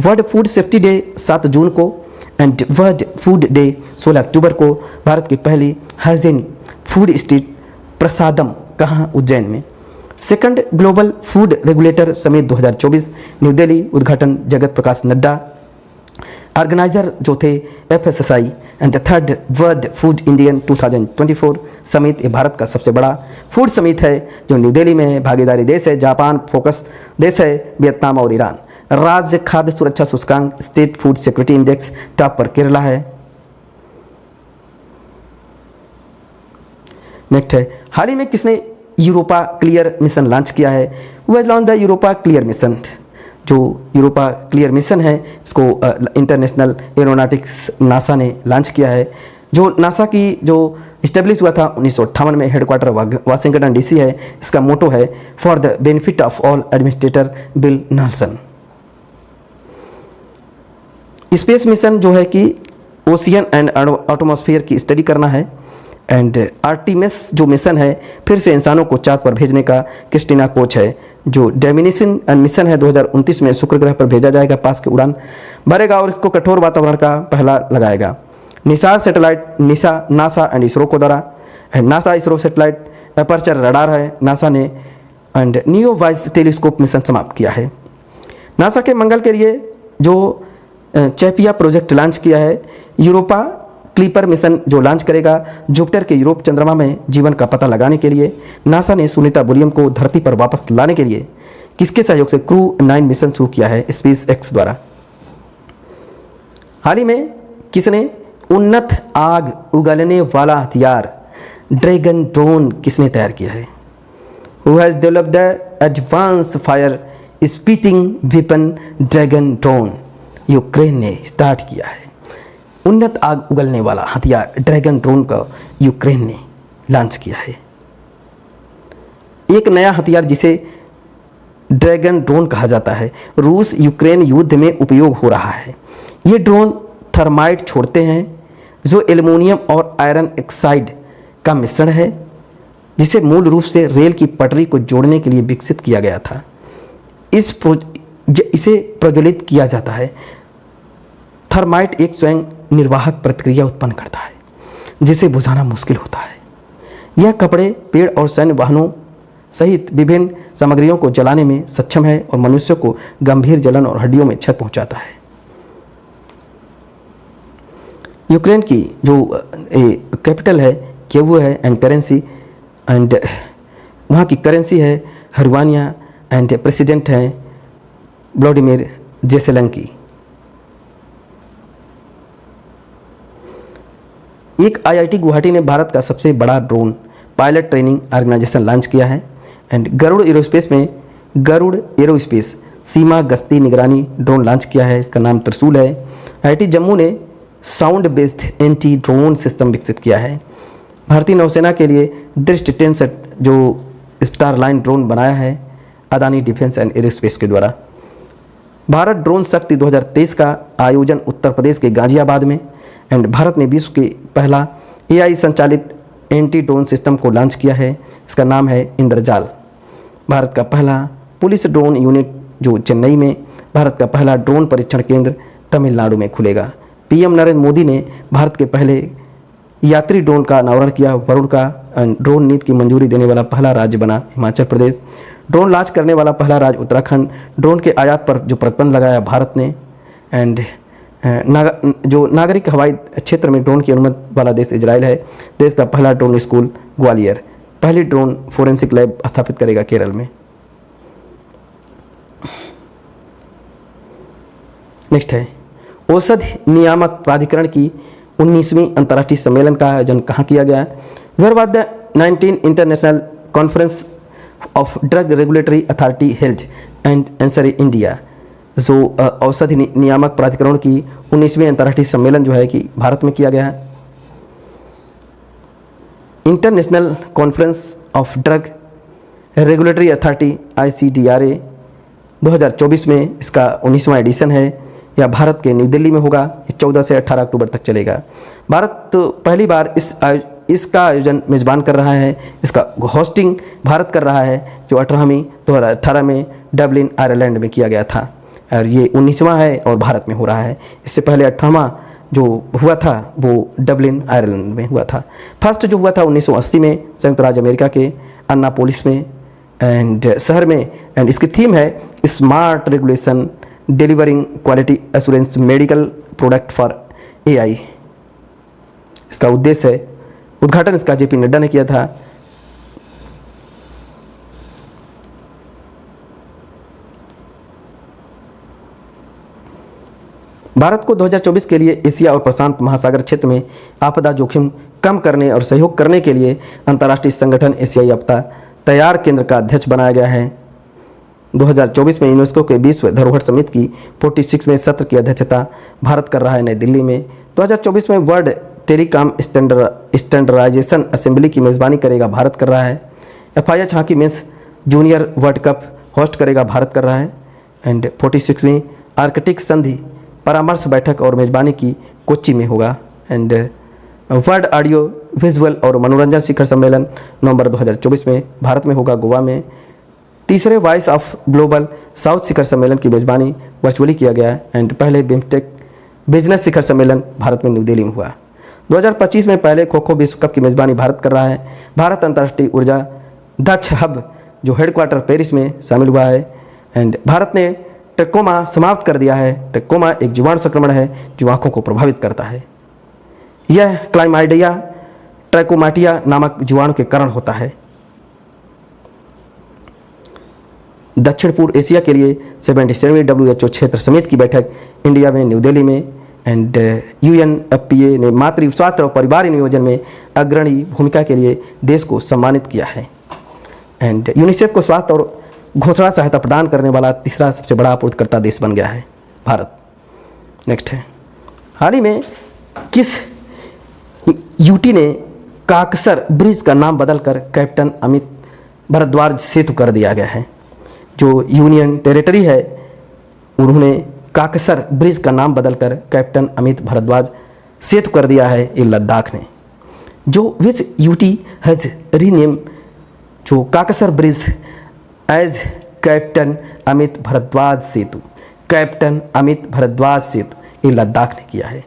वर्ल्ड फूड सेफ्टी डे 7 जून को एंड वर्ल्ड फूड डे 16 अक्टूबर को भारत की पहली हाइजीनिक फूड स्ट्रीट प्रसादम कहाँ, उज्जैन में। Second global food regulator summit 2024 new Delhi, उद्घाटन जगत प्रकाश नड्डा, ऑर्गेनाइजर जो थे FSSAI। And the third world food Indian 2024 summit, ये भारत का सबसे बड़ा फूड समिट है जो न्यू दिल्ली में है। भागीदारी देश है जापान, फोकस देश है वियतनाम और ईरान। राज्य खाद्य सुरक्षा सूचकांक state food security index top पर केरला है। नेक्स्ट है हाल ही में किसने यूरोपा क्लियर मिशन लॉन्च किया है। They launch the Europa Clipper mission. जो यूरोपा क्लियर मिशन है इसको इंटरनेशनल एरोनॉटिक्स नासा ने लॉन्च किया है। जो नासा की जो इस्टेब्लिश हुआ था 1958 में, हेडक्वार्टर वाशिंगटन DC है। इसका मोटो है for the benefit of all administrator Bill Nelson. Space mission जो है कि ओशियन एंड एटमॉस्फेयर की स्टडी करना है। एंड आर्टिमिस जो मिशन है फिर से इंसानों को चांद पर भेजने का क्रिस्टीना कोच है। जो डेमिनिशन मिशन है 2029 में शुक्र ग्रह पर भेजा जाएगा, पास की उड़ान भरेगा और इसको कठोर वातावरण का पहला लगाएगा। Nisar satellite NASA and ISRO को द्वारा, and NASA ISRO satellite aperture radar है नासा ने, and neo vice telescope mission समाप्त किया है। नासा के मंगल के लिए जो चैपिया प्रोजेक्ट लॉन्च किया है। यूरोपा क्लीपर मिशन जो लॉन्च करेगा जुपिटर के यूरोप चंद्रमा में जीवन का पता लगाने के लिए। नासा ने सुनीता विलियम को धरती पर वापस लाने के लिए किसके सहयोग से क्रू 9 मिशन शुरू किया है, SpaceX द्वारा। हाल ही में किसने उन्नत आग उगलने वाला हथियार ड्रैगन ड्रोन किसने तैयार किया है। Who has developed the advance fire spitting weapon dragon drone, Ukraine ने स्टार्ट किया है। उन्नत आग उगलने वाला हथियार ड्रैगन ड्रोन का यूक्रेन ने लॉन्च किया है। एक नया हथियार जिसे ड्रैगन ड्रोन कहा जाता है रूस यूक्रेन युद्ध में उपयोग हो रहा है। ये ड्रोन थर्माइट छोड़ते हैं जो एल्युमिनियम और आयरन ऑक्साइड का मिश्रण है, जिसे मूल रूप से रेल की पटरी को जोड़ने के लिए विकसित किया गया था। इसे प्रज्वलित किया जाता है। थर्माइट एक स्वयं निर्वाहक प्रतिक्रिया उत्पन्न करता है जिसे बुझाना मुश्किल होता है। यह कपड़े, पेड़ और सैन्य वाहनों सहित विभिन्न सामग्रियों को जलाने में सक्षम है और मनुष्य को गंभीर जलन और हड्डियों में क्षत पहुंचाता है। यूक्रेन की जो कैपिटल है कीव है एंड करेंसी, एंड वहाँ की करेंसी है हरवानिया, एंड प्रेसिडेंट है व्लादिमीर जेलेंस्की। एक IIT गुवाहाटी ने भारत का सबसे बड़ा drone pilot training organisation launch किया है। एंड गरुड़ एरोस्पेस में गरुड़ एरोस्पेस सीमा गश्ती निगरानी ड्रोन लॉन्च किया है। इसका नाम त्रिशूल है। IIT जम्मू ने sound based anti drone system विकसित किया है। भारतीय नौसेना के लिए दृष्टि 10 जो स्टारलाइन ड्रोन बनाया है अदानी डिफेंस एंड एरोस्पेस के द्वारा। भारत ड्रोन शक्ति 2023 का आयोजन उत्तर प्रदेश के गाजियाबाद में। एंड भारत ने विश्व के पहला AI संचालित एंटी ड्रोन सिस्टम को लॉन्च किया है। इसका नाम है इंद्रजाल। भारत का पहला पुलिस ड्रोन यूनिट जो चेन्नई में, भारत का पहला ड्रोन परीक्षण केंद्र तमिलनाडु में खुलेगा। PM नरेंद्र मोदी ने भारत के पहले यात्री ड्रोन का अनावरण किया। वरुण का ड्रोन नीति की मंजूरी देने वाला पहला राज्य बना हिमाचल प्रदेश। ड्रोन लॉन्च करने वाला पहला राज्य उत्तराखंड। ड्रोन के आयात पर जो प्रतिबंध लगाया भारत ने। एंड जो नागरिक हवाई क्षेत्र में ड्रोन की अनुमति वाला देश इजराइल है। देश का पहला ड्रोन स्कूल ग्वालियर। पहली ड्रोन फोरेंसिक लैब स्थापित करेगा केरल में। नेक्स्ट है औषधि नियामक प्राधिकरण की 19वीं अंतर्राष्ट्रीय सम्मेलन का आयोजन कहाँ किया गया। Where was the 19 international conference of drug regulatory authority held and answer India. जो औषधि नियामक प्राधिकरण की 19वीं अंतर्राष्ट्रीय सम्मेलन जो है कि भारत में किया गया है। International conference of drug regulatory authority ICDRA 2024 में इसका 19वां एडिशन है। यह भारत के न्यू दिल्ली में होगा। ये 14 से 18 अक्टूबर तक चलेगा। भारत तो पहली बार इसका आयोजन मेज़बान कर रहा है। इसका होस्टिंग भारत कर रहा है, जो 2018 में डबलिन आयरलैंड में किया गया था, और ये 19वां है और भारत में हो रहा है। इससे पहले 18वां जो हुआ था वो डबलिन आयरलैंड में हुआ था। फर्स्ट जो हुआ था 1980 में संयुक्त राज्य अमेरिका के अन्नापोलिस में एंड शहर में, एंड इसकी थीम है smart regulation delivering quality assurance medical product for AI। इसका उद्देश्य है, उद्घाटन इसका JP नड्डा ने किया था। भारत को 2024 के लिए एशिया और प्रशांत महासागर क्षेत्र में आपदा जोखिम कम करने और सहयोग करने के लिए अंतर्राष्ट्रीय संगठन एशियाई आपदा तैयार केंद्र का अध्यक्ष बनाया गया है। 2024 में यूनेस्को के विश्व धरोहर समिति की 46वें सत्र की अध्यक्षता भारत कर रहा है नई दिल्ली में। 2024 में वर्ल्ड टेलीकॉम स्टैंडर्डाइजेशन असेंबली की मेज़बानी करेगा भारत कर रहा है। FIH hockey mains junior world cup host करेगा भारत कर रहा है। एंड 46वीं आर्कटिक संधि परामर्श बैठक और मेज़बानी की कोच्चि में होगा। एंड वर्ल्ड ऑडियो विजुअल और मनोरंजन शिखर सम्मेलन नवंबर 2024 में भारत में होगा, गोवा में। तीसरे वॉइस ऑफ ग्लोबल साउथ शिखर सम्मेलन की मेज़बानी वर्चुअली किया गया। एंड पहले बिम्स्टेक बिजनेस शिखर सम्मेलन भारत में न्यू दिल्ली में हुआ। 2025 में पहले खो खो विश्व कप की मेज़बानी भारत कर रहा है। भारत अंतर्राष्ट्रीय ऊर्जा दक्ष हब जो हेडक्वार्टर पेरिस में शामिल हुआ है। एंड भारत ने ट्रैकोमा समाप्त कर दिया है। ट्रैकोमा एक जीवाणु संक्रमण है जो आंखों को प्रभावित करता है। यह क्लाइमाइडिया ट्रैकोमाटिया नामक जीवाणु के कारण होता है। दक्षिण पूर्व एशिया के लिए 77वीं WHO क्षेत्र समिति की बैठक इंडिया में न्यू दिल्ली में। एंड UNFPA ने मातृ स्वास्थ्य और परिवार नियोजन में अग्रणी भूमिका के लिए देश को सम्मानित किया है। एंड यूनिसेफ को स्वास्थ्य और घोषणा सहायता प्रदान करने वाला तीसरा सबसे बड़ा आपूर्तिकर्ता देश बन गया है भारत। नेक्स्ट है, हाल ही में किस UT ने काकसर ब्रिज का नाम बदलकर कैप्टन अमित भारद्वाज सेतु कर दिया गया है। जो यूनियन टेरिटरी है उन्होंने काकसर ब्रिज का नाम बदलकर कैप्टन अमित भारद्वाज सेतु कर दिया है ये लद्दाख ने। जो विच UT हैज रीनेम जो Kaksar bridge as captain Amit Bhardwaj Setu, captain Amit Bhardwaj Setu ये लद्दाख ने किया है।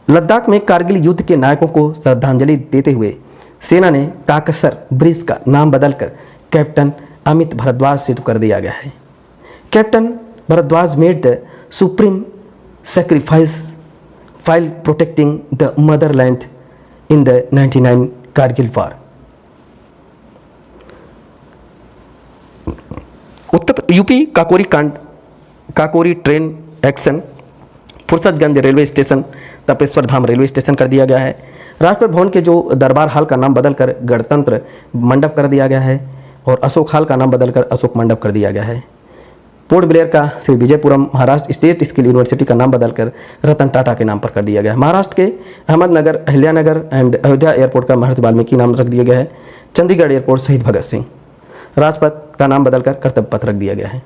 लद्दाख में कारगिल युद्ध के नायकों को श्रद्धांजलि देते हुए सेना ने काकसर ब्रिज का नाम बदलकर कैप्टन अमित भारद्वाज सेतु कर दिया गया है। Captain Bhardwaj made the supreme sacrifice while protecting the motherland in the 99 Kargil war. UP Kakori train action Fursatganj railway station Tapeshwar Dham railway station कर दिया गया है। राष्ट्रपति भवन के जो दरबार हाल का नाम बदलकर गणतंत्र मंडप कर दिया गया है और अशोक हाल का नाम बदलकर अशोक मंडप कर दिया गया है। पोर्ट ब्लेयर का Shri Vijayapuram Maharashtra state skill university का नाम बदलकर रतन टाटा के नाम पर कर दिया गया है। महाराष्ट्र के अहमदनगर अहिल्यानगर एंड अयोध्या एयरपोर्ट का महर्षि वाल्मीकि नाम रख दिया गया है। चंडीगढ़ एयरपोर्ट शहीद भगत सिंह। राजपथ का नाम बदलकर कर्तव्य पथ रख दिया गया है।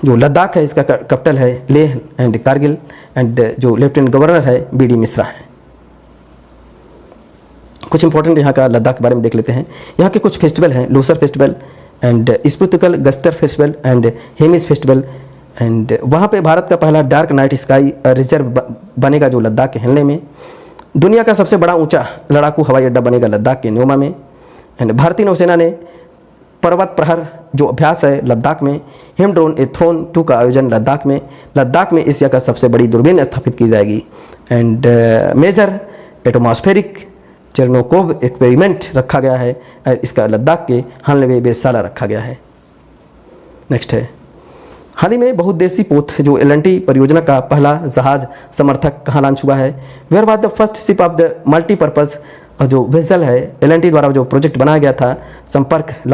जो लद्दाख है इसका कैपिटल है लेह एंड कारगिल एंड जो लेफ्टिनेंट गवर्नर है BD मिश्रा है। कुछ इंपॉर्टेंट यहाँ का लद्दाख के बारे में देख लेते हैं। यहाँ के कुछ फेस्टिवल हैं, Losar festival and spiritual Gustor festival and Hemis festival. And वहाँ पे भारत का पहला डार्क नाइट स्काई रिजर्व बनेगा जो लद्दाख के हिलने में। दुनिया का सबसे बड़ा ऊंचा लड़ाकू हवाई अड्डा बनेगा लद्दाख के न्योमा में। एंड भारतीय नौसेना ने पर्वत प्रहर जो अभ्यास है लद्दाख में। हिमड्रोन एथ्रोन 2 का आयोजन लद्दाख में एशिया का सबसे बड़ी दूरबीन स्थापित की जाएगी। एंड मेजर एटमॉस्फेरिक चेरनोकोव एक्सपेरिमेंट रखा गया है। इसका लद्दाख के हानलेवे वेधशाला रखा गया है। नेक्स्ट है, हाल ही में बहुउद्देशीय पोत जो LNT परियोजना का पहला जहाज समर्थक कहाँ लॉन्च हुआ है। Where was the first ship of the multipurpose जो वेसल है LNT द्वारा जो प्रोजेक्ट बनाया गया था समर्थक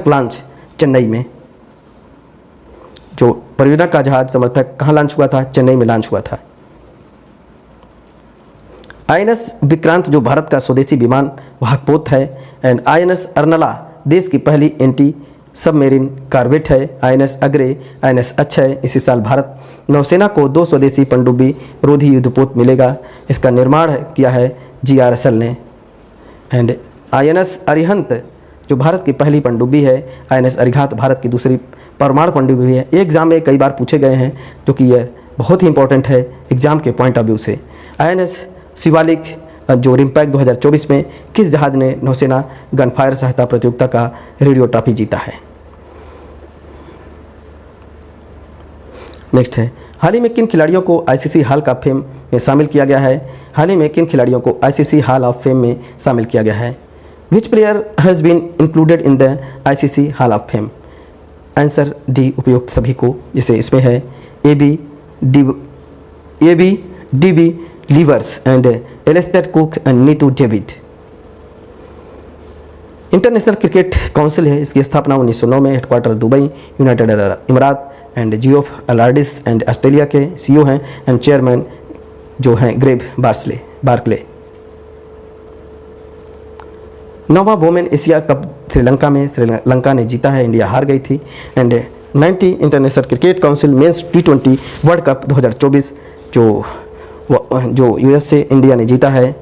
लॉन्च चेन्नई में। जो परियोजना का जहाज समर्थक कहाँ लॉन्च हुआ था, चेन्नई में लॉन्च हुआ था। INS विक्रांत जो भारत का स्वदेशी विमान वाहक पोत है। एंड INS अर्नला देश की पहली एंटी सबमेरीन कॉर्वेट है। INS अग्रे, INS अक्षय। इसी साल भारत नौसेना को 2 स्वदेशी पनडुब्बी रोधी युद्धपोत मिलेगा। इसका निर्माण किया है GR रसल ने। एंड INS अरिहंत जो भारत की पहली पनडुब्बी है। INS अरिघात भारत की दूसरी परमाणु पनडुब्बी है। एग्जाम में कई बार पूछे गए हैं क्योंकि यह बहुत ही इंपॉर्टेंट है एग्जाम के पॉइंट ऑफ व्यू से। INS शिवालिक जो रिम्पैक 2024 में किस जहाज ने नौसेना गनफायर सहायता प्रतियोगिता का रेडियो ट्रॉफी जीता है। नेक्स्ट है, हाल ही में किन खिलाड़ियों को ICC हॉल ऑफ फेम में शामिल किया गया है। हाल ही में किन खिलाड़ियों को ICC हॉल ऑफ फेम में शामिल किया गया है। Which player has been included in the ICC hall of fame. Answer D उपयुक्त सभी को, जैसे इसमें है DB Villiers and Alastair Cook and Neetu David. International cricket Council है, इसकी स्थापना 1909 में, headquarter Dubai, United Arab Emirates. And Geoff Allardice and Australia के CEO हैं। एंड चेयरमैन जो हैं ग्रेग बार्कले। 9वां वुमेन एशिया कप श्रीलंका में श्रीलंका ने जीता है, इंडिया हार गई थी। And 90 international cricket council men's T20 world cup 2024 जो US से इंडिया ने जीता है।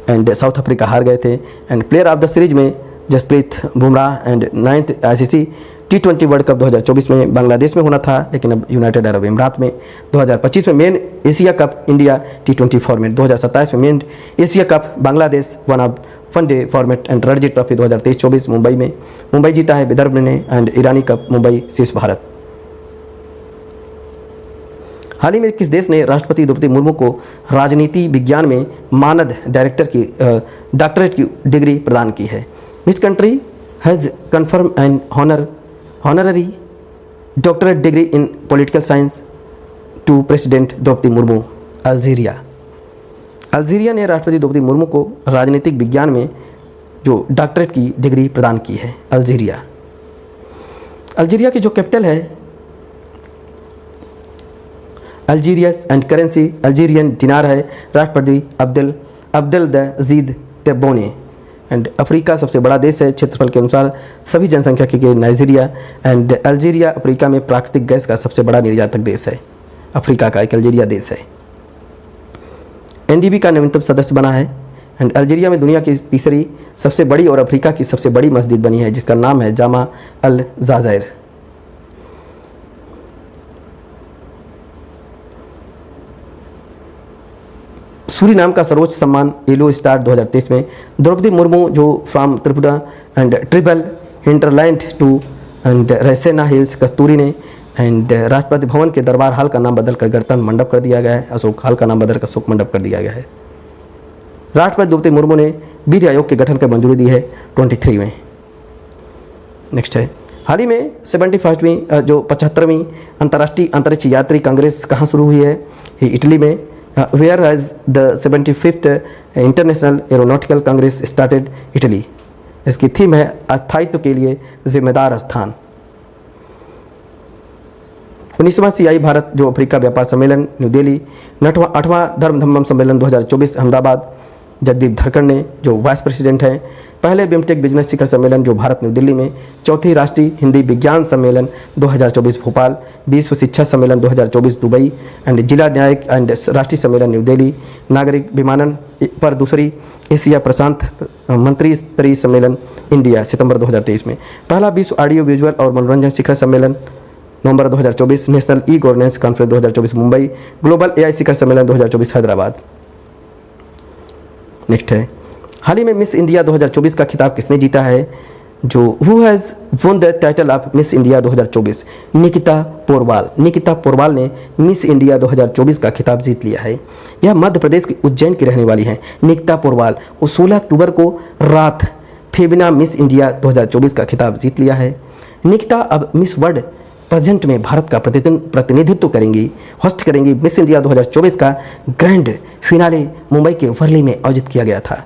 एंड साउथ अफ्रीका हार गए थे। And player of the series में Jasprit Bumrah. And 9th ICC T20 world cup 2024 में बांग्लादेश में होना था, लेकिन अब यूनाइटेड अरब इमारात में। 2025 में main Asia cup India T20 format. 2027 में main Asia cup Bangladesh one day format. And Ranji trophy 2023-24 Mumbai में, मुंबई जीता है विदर्भ ने। एंड ईरानी कप मुंबई शीर्ष भारत। हाल ही में किस देश ने राष्ट्रपति द्रौपदी मुर्मू को राजनीति विज्ञान में मानद डॉक्टरेट की डिग्री प्रदान की है। Which country has confirm and honorary doctorate degree in political science to president Droupadi Murmu. Algeria ने राष्ट्रपति द्रौपदी मुर्मू को राजनीतिक विज्ञान में जो डॉक्टरेट की डिग्री प्रदान की है। अल्जीरिया की जो कैपिटल है अल्जीरियस। एंड करेंसी अल्जीरियन दिनार है। राष्ट्रपति अब्देलजीद तेब्बोने। एंड अफ्रीका सबसे बड़ा देश है क्षेत्रफल के अनुसार, सभी जनसंख्या के नाइजीरिया। एंड अल्जीरिया अफ्रीका में प्राकृतिक गैस का सबसे बड़ा निर्यातक देश है। अफ्रीका का एक अल्जीरिया देश है। NDB का नवीनतम सदस्य बना है। एंड अल्जीरिया में दुनिया की तीसरी सबसे बड़ी और अफ्रीका की सबसे बड़ी मस्जिद बनी है, जिसका नाम है जामा अल जाज़ायर। सूरीनाम का सर्वोच्च सम्मान येलो स्टार 2023 में द्रौपदी मुर्मू जो from Tripura and triple hinterland to and Raisina hills कस्तूरी ने। एंड राष्ट्रपति भवन के दरबार हॉल का नाम बदलकर गणतंत्र मंडप कर दिया गया है। अशोक हॉल का नाम बदलकर अशोक मंडप कर दिया गया है। राष्ट्रपति द्रौपदी मुर्मू ने विधि आयोग के गठन की मंजूरी दी है 23 में। नेक्स्ट है, हाल ही में 75वीं जो 75वीं अंतर्राष्ट्रीय अंतरिक्ष यात्री कांग्रेस कहाँ शुरू हुई है। ये इटली में। Where has the 75th international aeronautical congress started Italy. इसकी थीम है अस्थायित्व के लिए जिम्मेदार स्थान। 19वां CI भारत जो अफ्रीका व्यापार सम्मेलन न्यू दिल्ली। 8वां धर्म धम्मम सम्मेलन 2024 अहमदाबाद। जगदीप धनखड़ ने जो वाइस प्रेसिडेंट हैं। पहले बिमटेक बिजनेस शिखर सम्मेलन जो भारत न्यू दिल्ली में। चौथी राष्ट्रीय हिंदी विज्ञान सम्मेलन 2024 भोपाल। विश्व शिक्षा सम्मेलन 2024 दुबई। एंड जिला न्यायिक एंड राष्ट्रीय सम्मेलन न्यू दिल्ली। नागरिक विमानन पर दूसरी एशिया प्रशांत मंत्री स्तरीय सम्मेलन इंडिया सितंबर 2023 में। पहला विश्व ऑडियो विजुअल और मनोरंजन शिखर सम्मेलन नवंबर 2024। National e governance conference 2024 Mumbai. Global AI शिखर सम्मेलन 2024 हैदराबाद। नेक्स्ट है, हाल ही में मिस इंडिया 2024 का खिताब किसने जीता है। जो who has won the title of miss India 2024। Nikita Porwal ने मिस इंडिया 2024 का खिताब जीत लिया है। यह मध्य प्रदेश के उज्जैन की रहने वाली हैं। निकिता पोरवाल वो 16 अक्टूबर को रात फेबिना मिस इंडिया 2024 का खिताब जीत लिया है। निकिता अब मिस वर्ल्ड प्रेजेंट में भारत का प्रतिनिधित्व करेंगी, होस्ट करेंगी। मिस इंडिया 2024 का ग्रैंड फिनाले मुंबई के वर्ली में आयोजित किया गया था।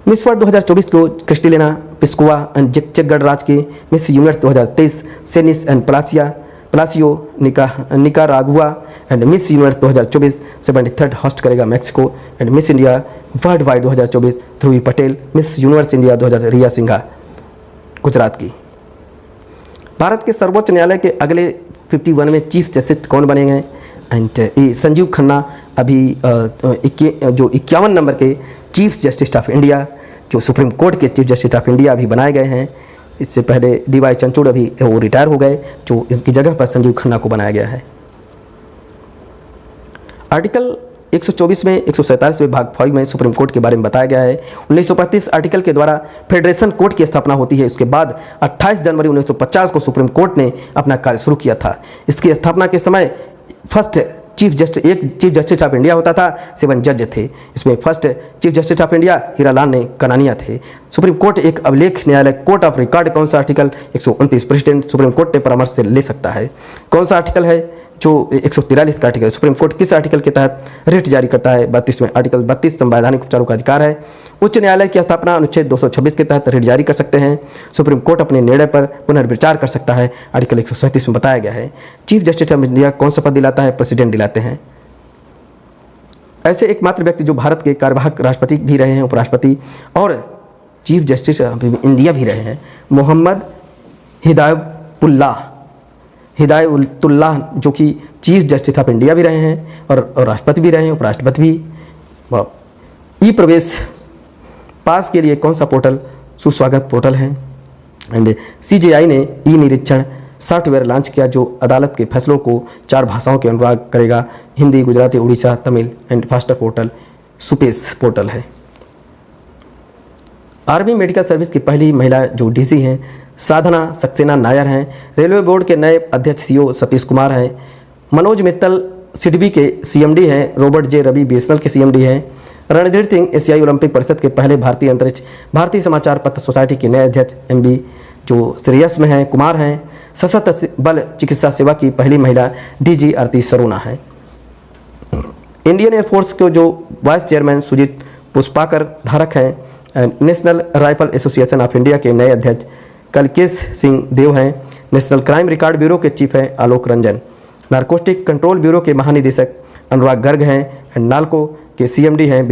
मिस वर्ल्ड 2024 को क्रिस्टिलिना पिस्कोवा एंड चेक गणराज्य की। Miss Universe 2023 Sheynnis and Palacios Palacios Nicaragua and Miss Universe 2024 73rd host करेगा Mexico and Miss India worldwide 2024 Dhruvi Patel, Miss Universe India 2000 Rhea Singha Gujarat की। भारत के सर्वोच्च न्यायालय के अगले 51 में चीफ जस्टिस कौन बनेंगे एंड संजीव खन्ना अभी जो 51 नंबर के चीफ जस्टिस ऑफ इंडिया, जो सुप्रीम कोर्ट के चीफ जस्टिस ऑफ इंडिया अभी बनाए गए हैं। इससे पहले डीवाई चंद्रचूड़ अभी वो रिटायर हो गए, जो इसकी जगह पर संजीव खन्ना को बनाया गया है। आर्टिकल 124 में 147वें भाग 5 में सुप्रीम कोर्ट के बारे में बताया गया है। 1935 आर्टिकल के द्वारा फेडरेशन कोर्ट की स्थापना होती है। उसके बाद 28 जनवरी 1950 को सुप्रीम कोर्ट ने अपना कार्य शुरू किया था। इसकी स्थापना के समय first chief justice of India होता था, 7 जज थे। इसमें first chief justice of India Hiralal ने कनानिया थे। सुप्रीम कोर्ट एक अभिलेख न्यायालय, कोर्ट ऑफ रिकॉर्ड कौन सा आर्टिकल 129 प्रेसिडेंट सुप्रीम कोर्ट ने परामर्श से ले सकता है। कौन सा आर्टिकल है जो 143 का आर्टिकल। सुप्रीम कोर्ट किस आर्टिकल के तहत रिट जारी करता है? 32वें आर्टिकल 32 संवैधानिक उपचारों का अधिकार है। उच्च न्यायालय की स्थापना अनुच्छेद 226 के तहत रिट जारी कर सकते हैं। सुप्रीम कोर्ट अपने निर्णय पर पुनर्विचार कर सकता है, आर्टिकल 137 में बताया गया है। चीफ जस्टिस ऑफ इंडिया कौन सा पद दिलाता है? प्रेसिडेंट दिलाते हैं। ऐसे एकमात्र व्यक्ति जो भारत के कार्यवाहक राष्ट्रपति भी रहे हैं, उपराष्ट्रपति और चीफ जस्टिस ऑफ इंडिया भी रहे हैं, मोहम्मद हिदायतुल्लाह, जो कि चीफ जस्टिस ऑफ इंडिया भी रहे हैं और राष्ट्रपति भी रहे हैं, उपराष्ट्रपति भी। ई प्रवेश पास के लिए कौन सा पोर्टल सुस्वागत पोर्टल है? एंड CJI ने ई निरीक्षण सॉफ्टवेयर लॉन्च किया जो अदालत के फैसलों को 4 भाषाओं के अनुवाद करेगा, Hindi, Gujarati, Orissa, Tamil. And faster portal SUPACE portal है। आर्मी मेडिकल सर्विस की पहली महिला जो DC हैं साधना सक्सेना नायर हैं। रेलवे बोर्ड के नए अध्यक्ष CEO सतीश कुमार हैं। मनोज मित्तल सिडबी के CMD हैं। रॉबर्ट जे रवि BSNL के CMD हैं। रणधीर सिंह एशियाई ओलंपिक परिषद के पहले भारतीय अंतरिक्ष भारतीय समाचार पत्र सोसाइटी के नए अध्यक्ष MB जो श्रेयस में हैं कुमार हैं। सशस्त्र बल चिकित्सा सेवा की पहली महिला DG आरती सरोना है। इंडियन एयरफोर्स के जो वाइस चेयरमैन सुजीत पुष्पाकर धारक हैं। National rifle association of India के नए अध्यक्ष कलकेश सिंह देव हैं। नेशनल क्राइम रिकॉर्ड ब्यूरो के चीफ हैं Alok Ranjan. Narcotic control bureau के महानिदेशक अनुराग गर्ग हैं। एंड नाल्को के CMD हैं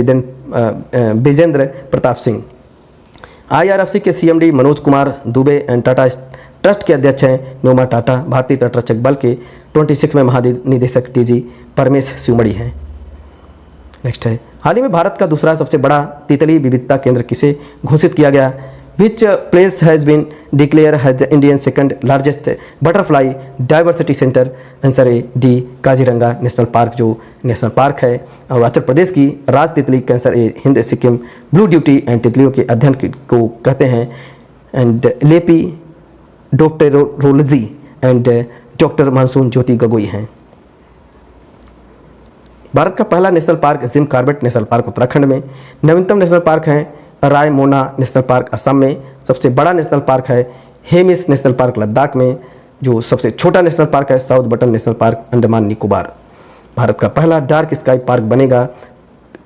विजेंद्र प्रताप सिंह। IRFC के CMD Manoj Kumar Dubey and Tata trust के अध्यक्ष हैं न्योमा टाटा। भारतीय तटरक्षक बल के 26वें महानिदेशक DG परमेश शिवमणि हैं। नेक्स्ट है, हाल ही में भारत का दूसरा सबसे बड़ा तितली विविधता केंद्र किसे घोषित किया गया? Which place has been declare has the Indian second largest butterfly diversity centre? Answer है D काजीरंगा नेशनल पार्क, जो नेशनल पार्क है अरुणाचल प्रदेश की राज तितली कैंसर ए हिंद सिक्किम ब्लू ड्यूटी एंड तितलियों के अध्ययन को कहते हैं। And lepidopterology and doctor Monsoon Jyoti Gogoi हैं। भारत का पहला national park Jim Corbett national park Uttarakhand में। नवीनतम नेशनल पार्क है रायमोना नेशनल पार्क असम में। सबसे बड़ा नेशनल पार्क है हेमिस नेशनल पार्क लद्दाख में। जो सबसे छोटा नेशनल पार्क है south button national park Andaman Nicobar. Bharat का पहला डार्क स्काई पार्क बनेगा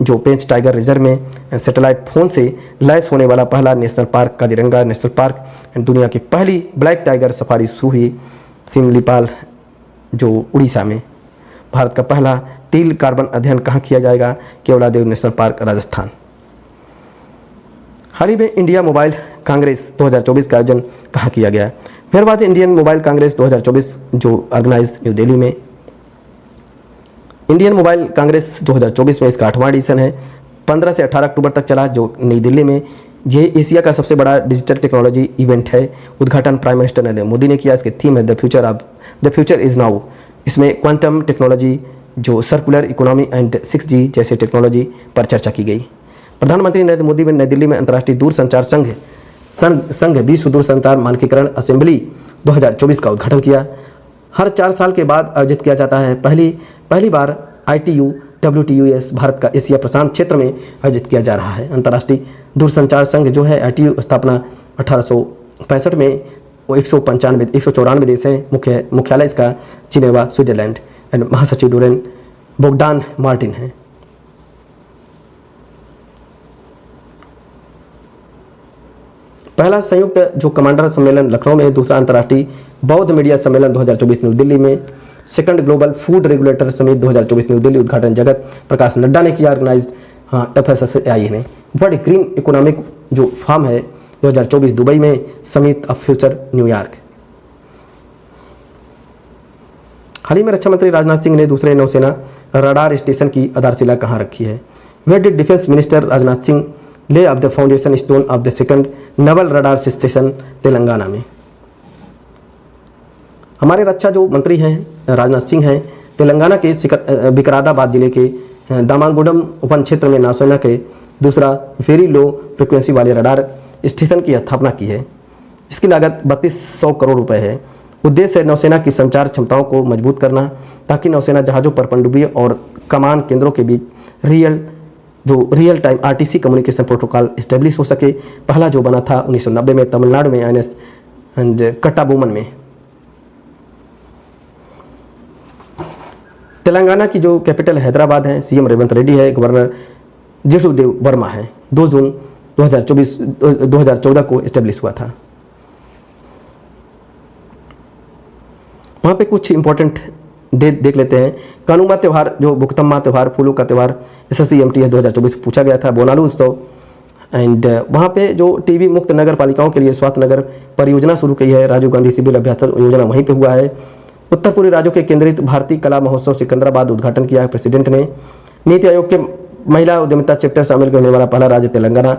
जो पेंच टाइगर रिजर्व में। सैटेलाइट फोन से लैस होने वाला पहला national park Kaziranga national park. And दुनिया की पहली ब्लैक टाइगर सफारी शुरू हुई सिमलीपाल जो उड़ीसा में। भारत का पहला टील कार्बन अध्ययन कहाँ किया जाएगा? Keoladeo national park Rajasthan. हाल ही में इंडिया मोबाइल कांग्रेस 2024 का आयोजन कहाँ किया गया? Where was Indian mobile congress 2024 जो ऑर्गेनाइज न्यू दिल्ली में। इंडियन मोबाइल कांग्रेस 2024 में इसका 8वां एडिशन है। 15 से 18 अक्टूबर तक चला जो नई दिल्ली में। ये एशिया का सबसे बड़ा डिजिटल टेक्नोलॉजी इवेंट है। उद्घाटन प्राइम मिनिस्टर नरेंद्र मोदी ने किया। इसकी थीम है द फ्यूचर इज़ नाउ। इसमें क्वांटम टेक्नोलॉजी जो सर्कुलर इकोनॉमी एंड 6G जैसे टेक्नोलॉजी पर चर्चा की गई। प्रधानमंत्री नरेंद्र मोदी ने नई दिल्ली में अंतर्राष्ट्रीय दूरसंचार संघ विश्व दूरसंचार मानकीकरण असेंबली 2024 का उद्घाटन किया। हर 4 साल के बाद आयोजित किया जाता है। पहली बार ITU WTUS भारत का एशिया प्रशांत क्षेत्र में आयोजित किया जा रहा है। अंतर्राष्ट्रीय दूरसंचार संघ जो है ITU स्थापना 1865 में 194 देश हैं। मुख्यालय इसका जिनेवा स्विट्जरलैंड एंड महासचिव डोरेन बोगडान मार्टिन हैं। पहला संयुक्त जो कमांडर सम्मेलन लखनऊ में, दूसरा अंतर्राष्ट्रीय बौद्ध मीडिया सम्मेलन 2024 न्यू दिल्ली में, second global food regulator summit 2024 new Delhi, उद्घाटन जगत प्रकाश नड्डा ने किया ऑर्गेनाइज। FSSAI ने। वर्ल्ड ग्रीन इकोनॉमिक जो फॉर्म है 2024 दुबई में, समिट ऑफ फ्यूचर न्यूयॉर्क। हाल ही में रक्षा मंत्री राजनाथ सिंह ने दूसरे नौसेना रडार स्टेशन की आधारशिला कहाँ रखी है? Where did defence minister Rajnath Singh lay of the foundation stone of the second naval radar station Telangana में। हमारे रक्षा जो मंत्री हैं राजनाथ सिंह हैं, तेलंगाना के विकाराबाद जिले के दामागुडम वन क्षेत्र में नौसेना के दूसरा वेरी लो फ्रिक्वेंसी वाले रडार स्टेशन की स्थापना की है। इसकी लागत 3200 करोड़ रुपए है। उद्देश्य है नौसेना की संचार क्षमताओं को मजबूत करना, ताकि नौसेना जहाज़ों पर पनडुब्बियों और कमान केंद्रों के बीच real time RTC communication protocol establish हो सके। पहला जो बना था 1990 में तमिलनाडु में INS कट्टाबोमन में। तेलंगाना की जो कैपिटल हैदराबाद है, CM रेवंत रेड्डी है, गवर्नर जेठूदेव वर्मा है। 2 जून 2014 को इस्टेब्लिश हुआ था। वहाँ पे कुछ इंपॉर्टेंट डेट देख लेते हैं। कानुमा त्यौहार, जो बुकतम्मा त्यौहार, फूलों का त्यौहार, SSCMT 2024 पूछा गया था। बोनालू उत्सव एंड वहाँ पे जो TB मुक्त नगर पालिकाओं के लिए स्वास्थ्य नगर परियोजना शुरू की है। राजीव गांधी सिविल अभ्यास योजना वहीं पे हुआ है। उत्तर पूर्वी राज्यों के केंद्रित भारतीय कला महोत्सव सिकंदराबाद उद्घाटन किया है प्रेसिडेंट ने। नीति आयोग के महिला उद्यमिता चैप्टर शामिल होने वाला पहला राज्य तेलंगाना।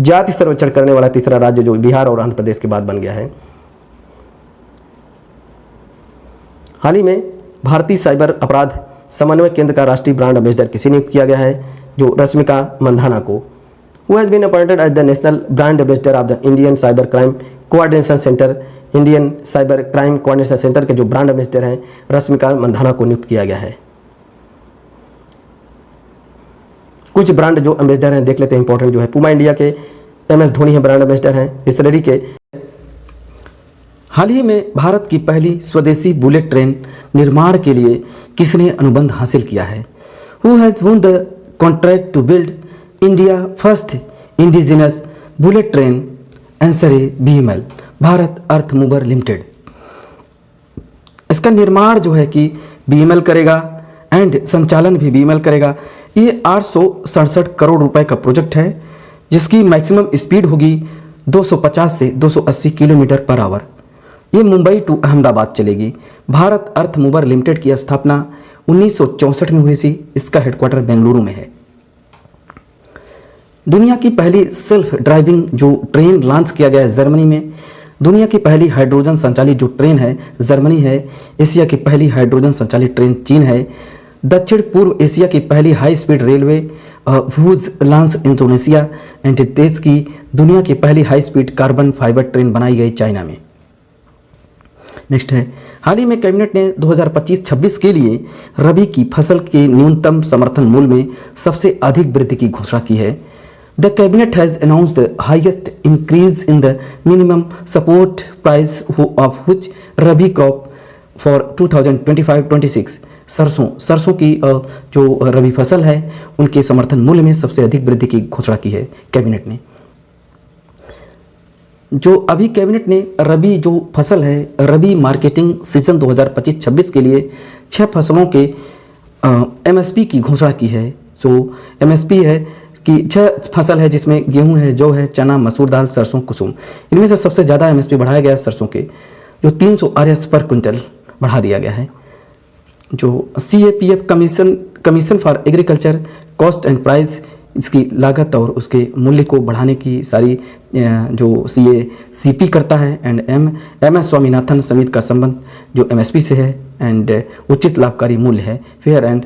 जाति सर्वेक्षण करने वाला तीसरा राज्य जो बिहार और आंध्र प्रदेश के बाद बन गया है। हाल ही में भारतीय साइबर अपराध समन्वय केंद्र का राष्ट्रीय ब्रांड एम्बेसडर किसे नियुक्त किया गया है? जो रश्मिका मंधाना को। Who has been appointed as the national brand ambassador of the Indian cyber crime coordination centre. Indian cyber crime coordination centre के जो ब्रांड एम्बेसडर हैं रश्मिका मंधाना को नियुक्त किया गया है। कुछ ब्रांड जो एम्बेसडर हैं देख लेते हैं इंपॉर्टेंट जो है। पूमा इंडिया के MS धोनी है ब्रांड एम्बेसडर हैं। बिस्लरी के हाल ही में भारत की पहली स्वदेशी बुलेट ट्रेन निर्माण के लिए किसने अनुबंध हासिल किया है? Who has won the contract to build India first indigenous bullet train? Answer है BML, Bharat earth mover limited. इसका निर्माण जो है कि BML करेगा एंड संचालन भी BML करेगा। ये 867 करोड़ रुपए का प्रोजेक्ट है, जिसकी मैक्सिमम स्पीड होगी 250 से 280 किलोमीटर पर आवर। ये मुंबई टू अहमदाबाद चलेगी। भारत अर्थ मूवर लिमिटेड की स्थापना 1964 में हुई थी। इसका हेडक्वार्टर बेंगलुरु में है। दुनिया की पहली सेल्फ ड्राइविंग जो ट्रेन लॉन्च किया गया है जर्मनी में। दुनिया की पहली हाइड्रोजन संचालित जो ट्रेन है जर्मनी है। एशिया की पहली हाइड्रोजन संचालित ट्रेन चीन है। दक्षिण पूर्व एशिया की पहली high speed railway whose launch Indonesia. And देश की दुनिया की पहली high speed carbon fibre train बनाई गई चाइना में। नेक्स्ट है, हाल ही में कैबिनेट ने 2025-26 के लिए रबी की फसल के न्यूनतम समर्थन मूल्य में सबसे अधिक वृद्धि की घोषणा की है। The cabinet has announced the highest increase in the minimum support price of which rabi crop for 2025-26। सरसों की जो रबी फसल है उनके समर्थन मूल्य में सबसे अधिक वृद्धि की घोषणा की है कैबिनेट ने। जो अभी कैबिनेट ने रबी जो फसल है रबी मार्केटिंग सीजन 2025-26 के लिए 6 फसलों के MSP की घोषणा की है। जो MSP है कि 6 फसल है, जिसमें गेहूं है, जौ है, चना, मसूर दाल, सरसों, कुसुम। इनमें से सबसे ज़्यादा MSP बढ़ाया गया है सरसों के, जो 300 RS पर क्विंटल बढ़ा दिया गया है। जो CAPF commission for agriculture cost and price, इसकी लागत और उसके मूल्य को बढ़ाने की सारी जो CACP करता है। एंड MS स्वामीनाथन समिति का संबंध जो MSP से है। एंड उचित लाभकारी मूल्य है, फेयर एंड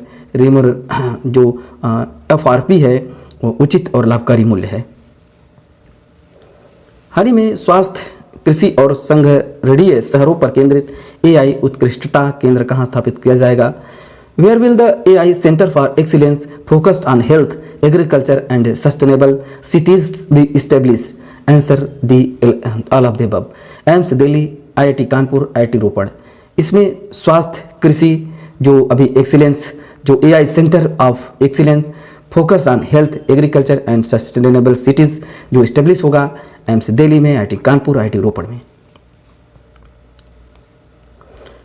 जो FRP है वो उचित और लाभकारी मूल्य है। हाल ही में स्वास्थ्य, कृषि और संघीय शहरों पर केंद्रित AI उत्कृष्टता केंद्र कहाँ स्थापित किया जाएगा? Where will the AI Center for Excellence focused on health, agriculture and sustainable cities be established? Answer all of the above. AIIMS Delhi, IIT Kanpur, IIT रोपड़। इसमें स्वास्थ्य, कृषि जो अभी एक्सीलेंस जो AI centre of excellence focus on health, agriculture and sustainable cities जो establish होगा। AIIMS Delhi में, IIT Kanpur, IIT रोपड़ में।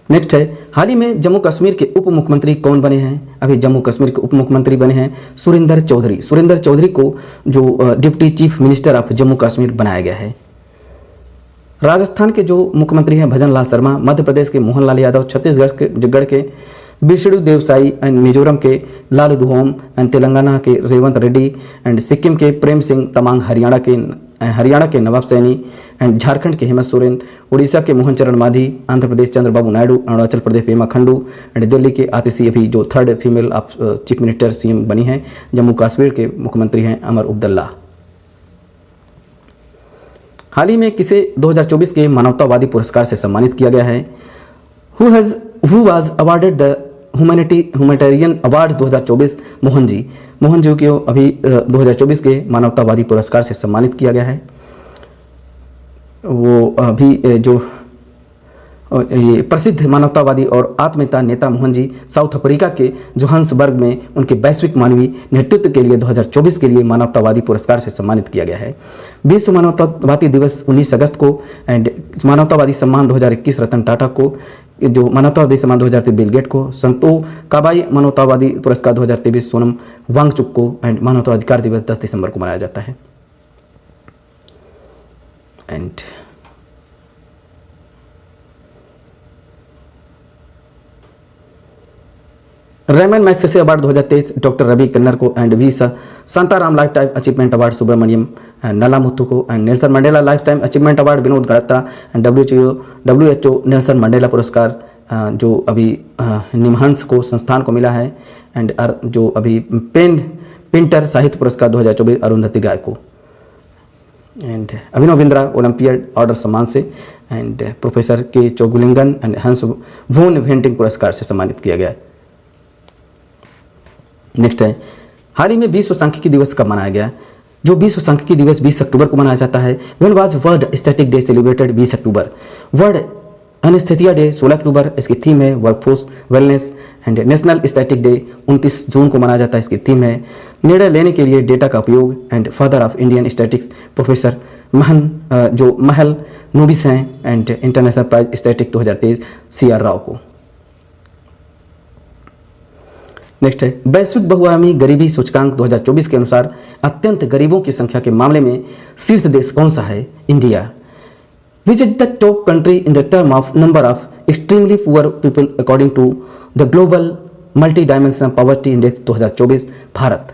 नेक्स्ट है, हाल ही में जम्मू कश्मीर के उप मुख्यमंत्री कौन बने हैं? अभी जम्मू कश्मीर के उप मुख्यमंत्री बने हैं सुरेंद्र चौधरी। सुरेंद्र चौधरी को जो deputy chief minister of Jammu Kashmir बनाया गया है। राजस्थान के जो मुख्यमंत्री हैं भजन लाल शर्मा, मध्य प्रदेश के मोहन लाल यादव, छत्तीसगढ़ के विष्णु देव साई एंड मिजोरम के लाल दुहोम एंड तेलंगाना के रेवंत रेड्डी एंड सिक्किम के प्रेम सिंह तमांग, हरियाणा के नवाब सैनी एंड झारखंड के हेमंत सोरेन, उड़ीसा के मोहन चरण मांझी, आंध्र प्रदेश चंद्रबाबू नायडू, अरुणाचल प्रदेश पेमा खंडू एंड दिल्ली के आतिशी अभी जो third female of chief minister CM बनी हैं। जम्मू कश्मीर के मुख्यमंत्री हैं अमर अब्दुल्ला। हाल ही में किसे 2024 के मानवतावादी पुरस्कार से सम्मानित किया गया है? Who was awarded the humanitarian award 2024? Mohan ji को अभी 2024 के मानवतावादी पुरस्कार से सम्मानित किया गया है। वो अभी जो ये प्रसिद्ध मानवतावादी और आत्मीयता नेता मोहन जी साउथ अफ्रीका के जोहान्सबर्ग में उनके वैश्विक मानवीय नेतृत्व के लिए 2024 के लिए मानवतावादी पुरस्कार से सम्मानित किया गया है। विश्व मानवतावादी दिवस 19 अगस्त को एंड मानवतावादी सम्मान 2021 रतन टाटा को, जो मानवतावादी सम्मान 2023 बिल गेट को, संतो काबाई मानवतावादी पुरस्कार 2023 सोनम वांगचुक को एंड मानवाधिकार दिवस 10 दिसंबर को मनाया जाता है। And Ramon Magsaysay award 2023 doctor Ravi Kannan को and V Shantaram lifetime achievement award Subramaniam Nalamuthu को and Nelson Mandela lifetime achievement award Vinod गड़त्ता एंड WHO नेल्सन मंडेला पुरस्कार जो अभी निमहंस को संस्थान को मिला है एंड जो अभी पेंटर साहित्य पुरस्कार 2024 अरुंधति राय को and Abhinav Bindra olympiad order सम्मान से एंड प्रोफेसर के चोगुलिंगन एंड हंस वोन वेंटिंग पुरस्कार से सम्मानित किया गया है। नेक्स्ट है, हाल ही में विश्व सांख्यिकी दिवस कब मनाया गया? जो विश्व सांख्यिकी दिवस 20 अक्टूबर को मनाया जाता है। When was world static day celebrated? 20 October. World anaesthesia day 16 अक्टूबर, इसकी थीम है workforce wellness and national static day 29 जून को मनाया जाता है, इसकी थीम है निर्णय लेने के लिए डेटा का उपयोग and father of Indian statistics professor जो महल नोबिस हैं and international prize statistics 2023 CR Rao को। नेक्स्ट है, वैश्विक बहुआयामी गरीबी सूचकांक 2024 के अनुसार अत्यंत गरीबों की संख्या के मामले में शीर्ष देश कौन सा है? India. Which is the top country in the term of number of extremely poor people according to the global multidimensional poverty index 2024? Bharat.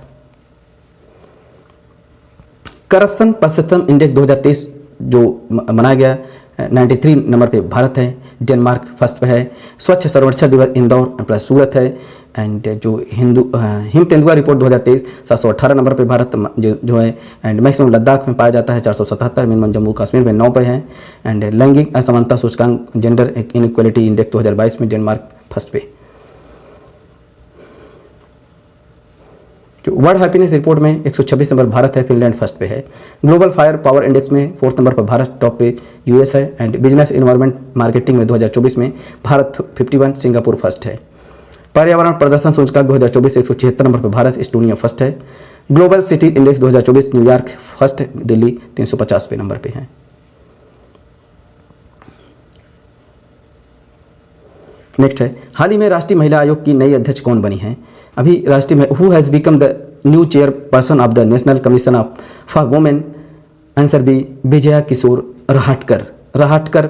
Corruption perception index 2023 जो मनाया गया 93 नंबर पे भारत है। डेनमार्क फर्स्ट पे है। स्वच्छ सर्वेक्षण दिवस इंदौर प्लस सूरत है एंड जो हिम तेंदुआ रिपोर्ट 2023 718 नंबर पे भारत जो है एंड मैक्सिमम लद्दाख में पाया जाता है 477, मिनिमम जम्मू कश्मीर में 9 पे है एंड लैंगिक असमानता सूचकांक जेंडर इनइक्वालिटी इंडेक्स 2022 में डेनमार्क फर्स्ट पे। जो वर्ल्ड हैप्पीनेस रिपोर्ट में 126 नंबर भारत है, फिनलैंड फर्स्ट पे है। ग्लोबल फायर पावर इंडेक्स में 4th नंबर पर भारत, टॉप पे US है एंड बिजनेस इन्वायरमेंट मार्केटिंग में 2024 में भारत 51, सिंगापुर फर्स्ट है। पर्यावरण प्रदर्शन सूचकांक 2024 176 नंबर पर भारत, एस्टोनिया फर्स्ट है। Global city index 2024 New York first, Delhi 350 number पे है। नेक्स्ट है, हाल ही में राष्ट्रीय महिला आयोग की नई अध्यक्ष कौन बनी है? अभी राष्ट्रीय who has become the new chairperson of the national commission of for women? Answer B Vijaya Kishore Rahatkar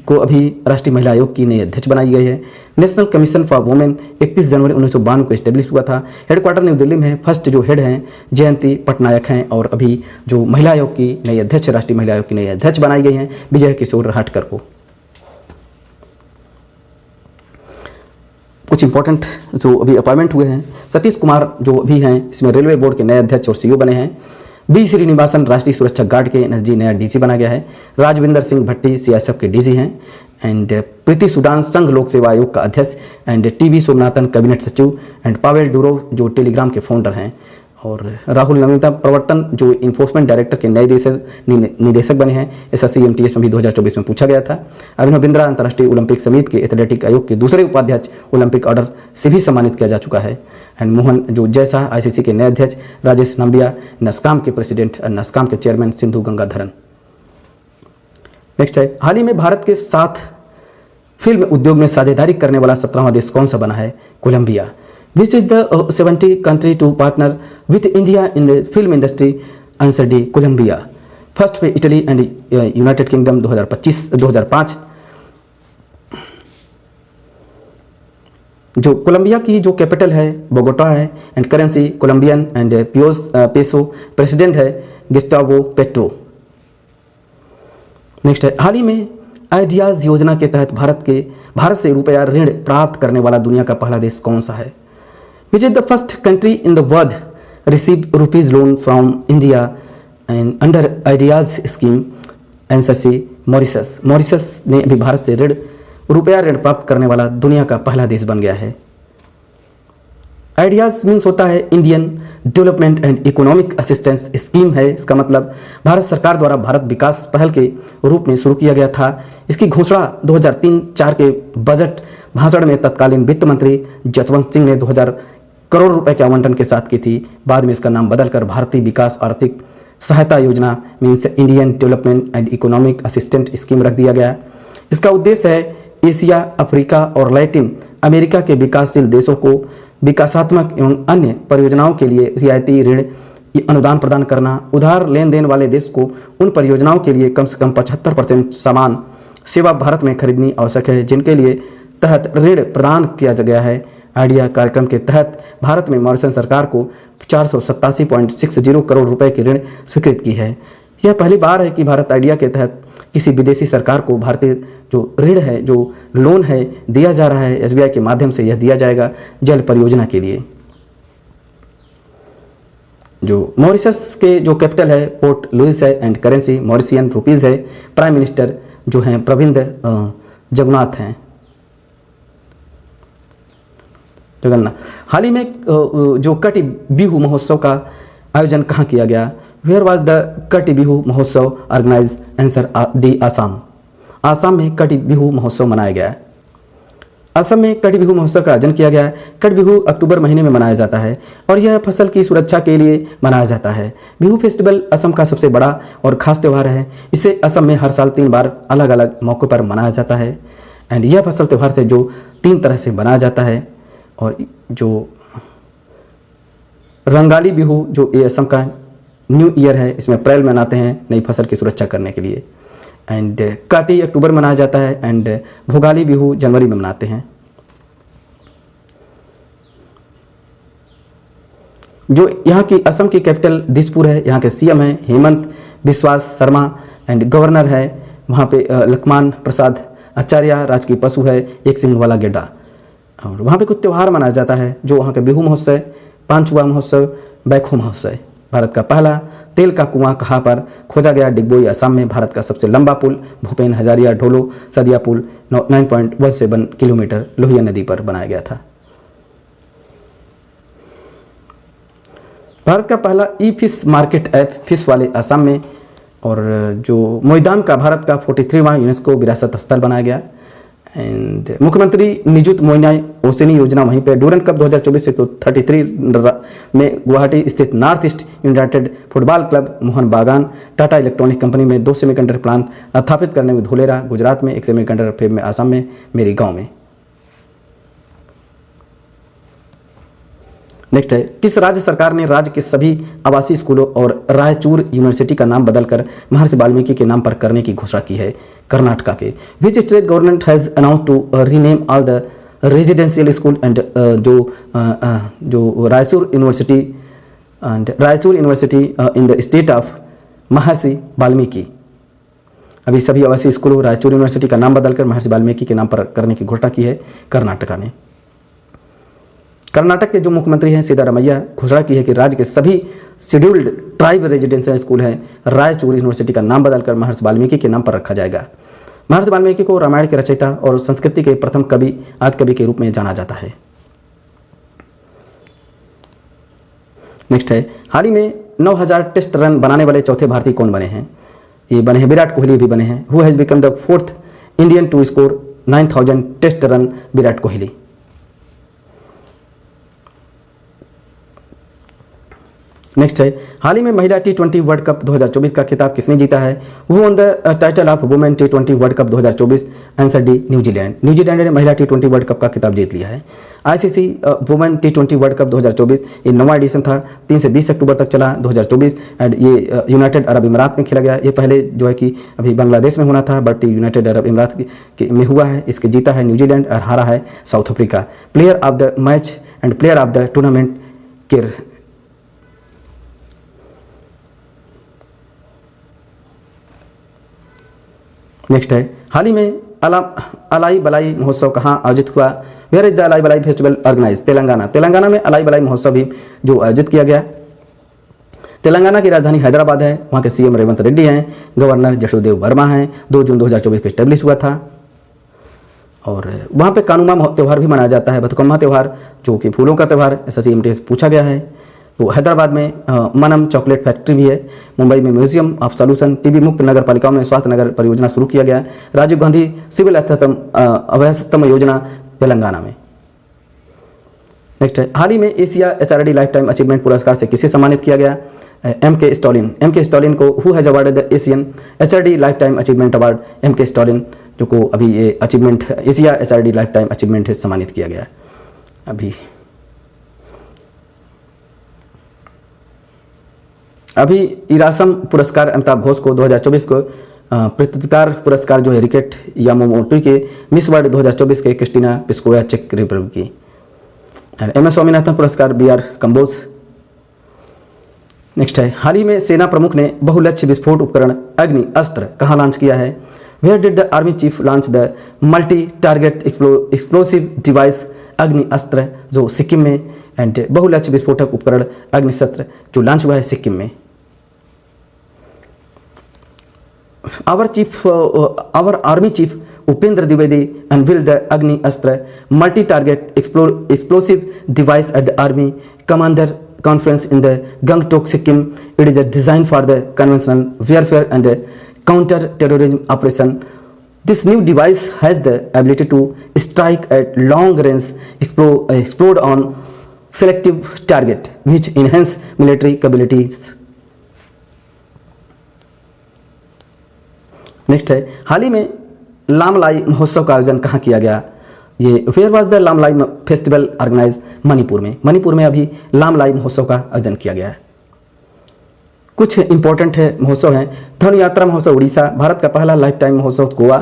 को अभी राष्ट्रीय महिला आयोग की नई अध्यक्ष बनाई गई है। नेशनल कमीशन फॉर वुमेन 31 जनवरी 1992 को इस्टेब्लिश हुआ था। हेडक्वार्टर न्यू दिल्ली में है। फर्स्ट जो हेड हैं जयंती पटनायक हैं और अभी जो महिला आयोग की नई अध्यक्ष, राष्ट्रीय महिला आयोग की नई अध्यक्ष बनाई गई हैं विजय किशोर रहाटकर को। कुछ इंपॉर्टेंट जो अभी अपॉइंटमेंट हुए हैं, सतीश कुमार जो अभी हैं इसमें रेलवे बोर्ड के नए अध्यक्ष और CEO बने हैं। बी श्रीनिवासन राष्ट्रीय सुरक्षा गार्ड के NSG नया DG बना गया है। राजविंदर सिंह भट्टी CSF के DG हैं एंड प्रीति सुडान संघ लोक सेवा आयोग का अध्यक्ष एंड TB सोमनाथन कैबिनेट सचिव एंड पावेल डूरो जो टेलीग्राम के फाउंडर हैं और राहुल नवीनता प्रवर्तन जो इन्फोर्समेंट डायरेक्टर के नए निदेशक बने हैं। SSC MTS में भी 2024 में पूछा गया था। अभिनव बिंद्रा अंतर्राष्ट्रीय ओलंपिक समिति के एथलेटिक आयोग के दूसरे उपाध्यक्ष ओलंपिक ऑर्डर से भी सम्मानित किया जा चुका है एंड मोहन जो जयशाह ICC के नए अध्यक्ष। राजेश नंबिया नस्काम के प्रेसिडेंट और नस्काम के चेयरमैन सिंधु गंगाधरन। नेक्स्ट है, हाल ही में भारत के साथ फिल्म उद्योग में साझेदारी करने वाला 17वां देश कौन सा बना है? Colombia. Which is the 70 country to partner with India in the film industry? Answer D, Colombia. First पे इटली एंड यूनाइटेड किंगडम 2005। जो कोलंबिया की जो कैपिटल है बोगोटा है and currency Colombian and peso. President है गुस्टावो पेट्रो। नेक्स्ट है, हाल ही में आइडियाज योजना के तहत भारत से रुपया ऋण प्राप्त करने वाला दुनिया का पहला देश कौन सा है? Which is the first country in the world receive rupees loan from India and under ideas scheme? Answer C, Mauritius. Mauritius ने अभी भारत से रुपया ऋण प्राप्त करने वाला दुनिया का पहला देश बन गया है। आइडियाज मीन्स होता है Indian development and economic assistance scheme है। इसका मतलब भारत सरकार द्वारा भारत विकास पहल के रूप में शुरू किया गया था। इसकी घोषणा 2003-04 के बजट भाषण में तत्कालीन वित्त मंत्री जसवंत सिंह ने 2000 करोड़ रुपए के आवंटन के साथ की थी। बाद में इसका नाम बदलकर भारतीय विकास आर्थिक सहायता योजना means Indian development and economic assistant scheme रख दिया गया। इसका उद्देश्य है एशिया, अफ्रीका और लैटिन अमेरिका के विकासशील देशों को विकासात्मक एवं अन्य परियोजनाओं के लिए रियायती ऋण अनुदान प्रदान करना। उधार लेन देन वाले देश को उन परियोजनाओं के लिए कम से कम 75% सामान सेवा भारत में खरीदनी आवश्यक है, जिनके लिए तहत ऋण प्रदान किया गया है। आइडिया कार्यक्रम के तहत भारत में मॉरिशस सरकार को 487.60 करोड़ रुपए की ऋण स्वीकृत की है। यह पहली बार है कि भारत आइडिया के तहत किसी विदेशी सरकार को भारतीय जो ऋण है, जो लोन है दिया जा रहा है। एसबीआई के माध्यम से यह दिया जाएगा जल परियोजना के लिए। जो मॉरिशस के जो कैपिटल है पोर्ट लुइस है एंड करेंसी मॉरिशियन रुपीज़ है। प्राइम मिनिस्टर जो हैं प्रविंद जगन्नाथ हैं। हाल ही में जो कटी बिहू महोत्सव का आयोजन कहाँ किया गया? Where was the Kati Bihu महोत्सव organise? Answer D, Assam. Assam में कटी बिहू महोत्सव मनाया गया है। असम में कटी बिहू महोत्सव का आयोजन किया गया है। कटी बिहू अक्टूबर महीने में मनाया जाता है और यह फसल की सुरक्षा के लिए मनाया जाता है। बिहू फेस्टिवल असम का सबसे बड़ा और खास त्यौहार है। इसे असम में हर साल 3 बार अलग अलग मौक़ों पर मनाया जाता है। एंड यह फसल त्यौहार से जो 3 तरह से मनाया जाता है। और जो रंगाली बिहू जो ये असम का न्यू ईयर है, इसमें अप्रैल में मनाते हैं नई फसल की सुरक्षा करने के लिए। एंड काटी अक्टूबर में मनाया जाता है एंड भोगाली बिहू जनवरी में मनाते हैं। जो यहाँ की असम की कैपिटल दिसपुर है। यहाँ के सीएम है हेमंत बिस्वास शर्मा एंड गवर्नर है वहाँ पे लक्ष्मण प्रसाद आचार्य। राजकीय पशु है एक सिंह वाला गेंडा। और वहाँ पे कुछ त्यौहार मनाया जाता है जो वहाँ के बिहू महोत्सव, पांचुआ महोत्सव, बैखो महोत्सव। भारत का पहला तेल का कुआं कहाँ पर खोजा गया? डिगबोई असम में। भारत का सबसे लंबा पुल भूपेन हजारिया ढोलो सदिया पुल 9.17 किलोमीटर लोहिया नदी पर बनाया गया था। भारत का पहला ई फिश मार्केट ऐप फिश वाले असम में। और जो मोइदान का भारत का 43वां यूनेस्को विरासत स्थल बनाया गया। एंड मुख्यमंत्री निजुत मोइनाई ओसेनी योजना वहीं पे। डूरन कप 2024 से तो 33 में गुवाहाटी स्थित north east united football club Mohun बागान टाटा इलेक्ट्रॉनिक कंपनी में 2 सेमीकंडक्टर प्लांट स्थापित करने में धोलेरा गुजरात में, 1 सेमीकंडक्टर फैब में आसाम में, मेरी गांव में। नेक्स्ट है, किस राज्य सरकार ने राज्य के सभी आवासीय स्कूलों और रायचूर यूनिवर्सिटी का नाम बदलकर महर्षि वाल्मीकि के नाम पर करने की घोषणा की है? कर्नाटका के। Which state government has announce to rename all the residential school and जो Raichur university in the state of Maharshi Valmiki. अभी सभी आवासीय स्कूलों रायचूर यूनिवर्सिटी का नाम बदलकर महर्षि वाल्मीकि के नाम पर करने की घोषणा की है कर्नाटका ने। कर्नाटक के जो मुख्यमंत्री हैं सिद्धारमैया घोषणा की है कि राज्य के सभी शेड्यूल्ड ट्राइब रेजिडेंशियल स्कूल हैं रायचूर यूनिवर्सिटी का नाम बदलकर महर्षि वाल्मीकि के नाम पर रखा जाएगा। महर्षि वाल्मीकि को रामायण के रचयिता और संस्कृति के प्रथम कवि आदि कवि के रूप में जाना जाता है। नेक्स्ट है, हाल ही में 9000 टेस्ट रन बनाने वाले चौथे भारतीय कौन बने हैं? ये बने हैं विराट कोहली भी बने हैं। Who has become the 4th Indian to score 9000 test run? Virat Kohli. Next है, हाल ही में महिला T20 वर्ल्ड कप 2024 का खिताब किसने जीता है? वो on the title of women T20 world cup 2024, answer D New Zealand. New Zealand ने महिला T20 वर्ल्ड कप का खिताब जीत लिया है। ICC women T20 world cup 2024 ये 9वां एडिशन था, 3 से 20 अक्टूबर तक चला 2024 एंड ये यूनाइटेड अरब इमारात में खेला गया। ये पहले जो है कि अभी बांग्लादेश में होना था बट यूनाइटेड अरब इमारात में हुआ है। इसके जीता है न्यूजीलैंड और हारा है south Africa. Player of the match and player of the tournament किर। नेक्स्ट है, हाल ही में अलाई बलाई महोत्सव कहाँ आयोजित हुआ? वेयर इज द अलाई बलाई फेस्टिवल ऑर्गेनाइज? तेलंगाना। तेलंगाना में अलाई बलाई महोत्सव भी जो आयोजित किया गया। तेलंगाना की राजधानी हैदराबाद है। वहाँ के CM रेवंत रेड्डी हैं, गवर्नर जशोदेव वर्मा हैं। 2 जून 2024 को इस्टेब्लिश हुआ था। और वहाँ पे कानुमा त्यौहार भी मनाया जाता है, बतुकम्मा त्यौहार जो कि फूलों का त्यौहार, ऐसा CMT पूछा गया है। तो हैदराबाद में मनम चॉकलेट फैक्ट्री भी है। मुंबई में म्यूजियम ऑफ सॉल्यूशन। TB मुक्त नगर पालिकाओं में स्वास्थ्य नगर परियोजना शुरू किया गया। राजीव गांधी सिविल अभ्यासतम योजना तेलंगाना में। नेक्स्ट है, हाल ही में Asia HRD life time achievement पुरस्कार से किसे सम्मानित किया गया? MK Stalin. MK स्टॉलिन को who has awarded the Asian HRD life time achievement award? MK Stalin, जो को अभी ये achievement Asia HRD life time achievement से सम्मानित किया गया। अभी इरासम पुरस्कार अमिताभ घोष को 2024 को प्रतिकार पुरस्कार जो है रिकेट यामामोटो के मिस वर्ल्ड 2024 के क्रिस्टीना पिस्कोया चेक रिपब्लिक की। MS स्वामीनाथन पुरस्कार BR कंबोज। नेक्स्ट है, हाल ही में सेना प्रमुख ने बहुलक्ष्य विस्फोट उपकरण अग्नि अस्त्र कहाँ लॉन्च किया है? Where did the army chief launch the multi target explosive device Agni Astra? जो सिक्किम में। एंड बहुलक्ष्य विस्फोटक उपकरण अग्निशस्त्र जो लॉन्च हुआ है सिक्किम में। Our army chief Upendra Dwivedi unveiled the Agni Astra multi-target explosive device at the Army Commander Conference in the Gangtok, Sikkim. It is a design for the conventional warfare and counter-terrorism operation. This new device has the ability to strike at long range, explode on selective target, which enhance military capabilities. Next है, हाल ही में लामलाई महोत्सव का आयोजन कहाँ किया गया? ये where was the Lamlai festival organize? Manipur में। मणिपुर में अभी लामलाई महोत्सव का आयोजन किया गया है। कुछ इंपॉर्टेंट है महोत्सव हैं। धनु यात्रा महोत्सव उड़ीसा। भारत का पहला लाइफ टाइम महोत्सव गोवा।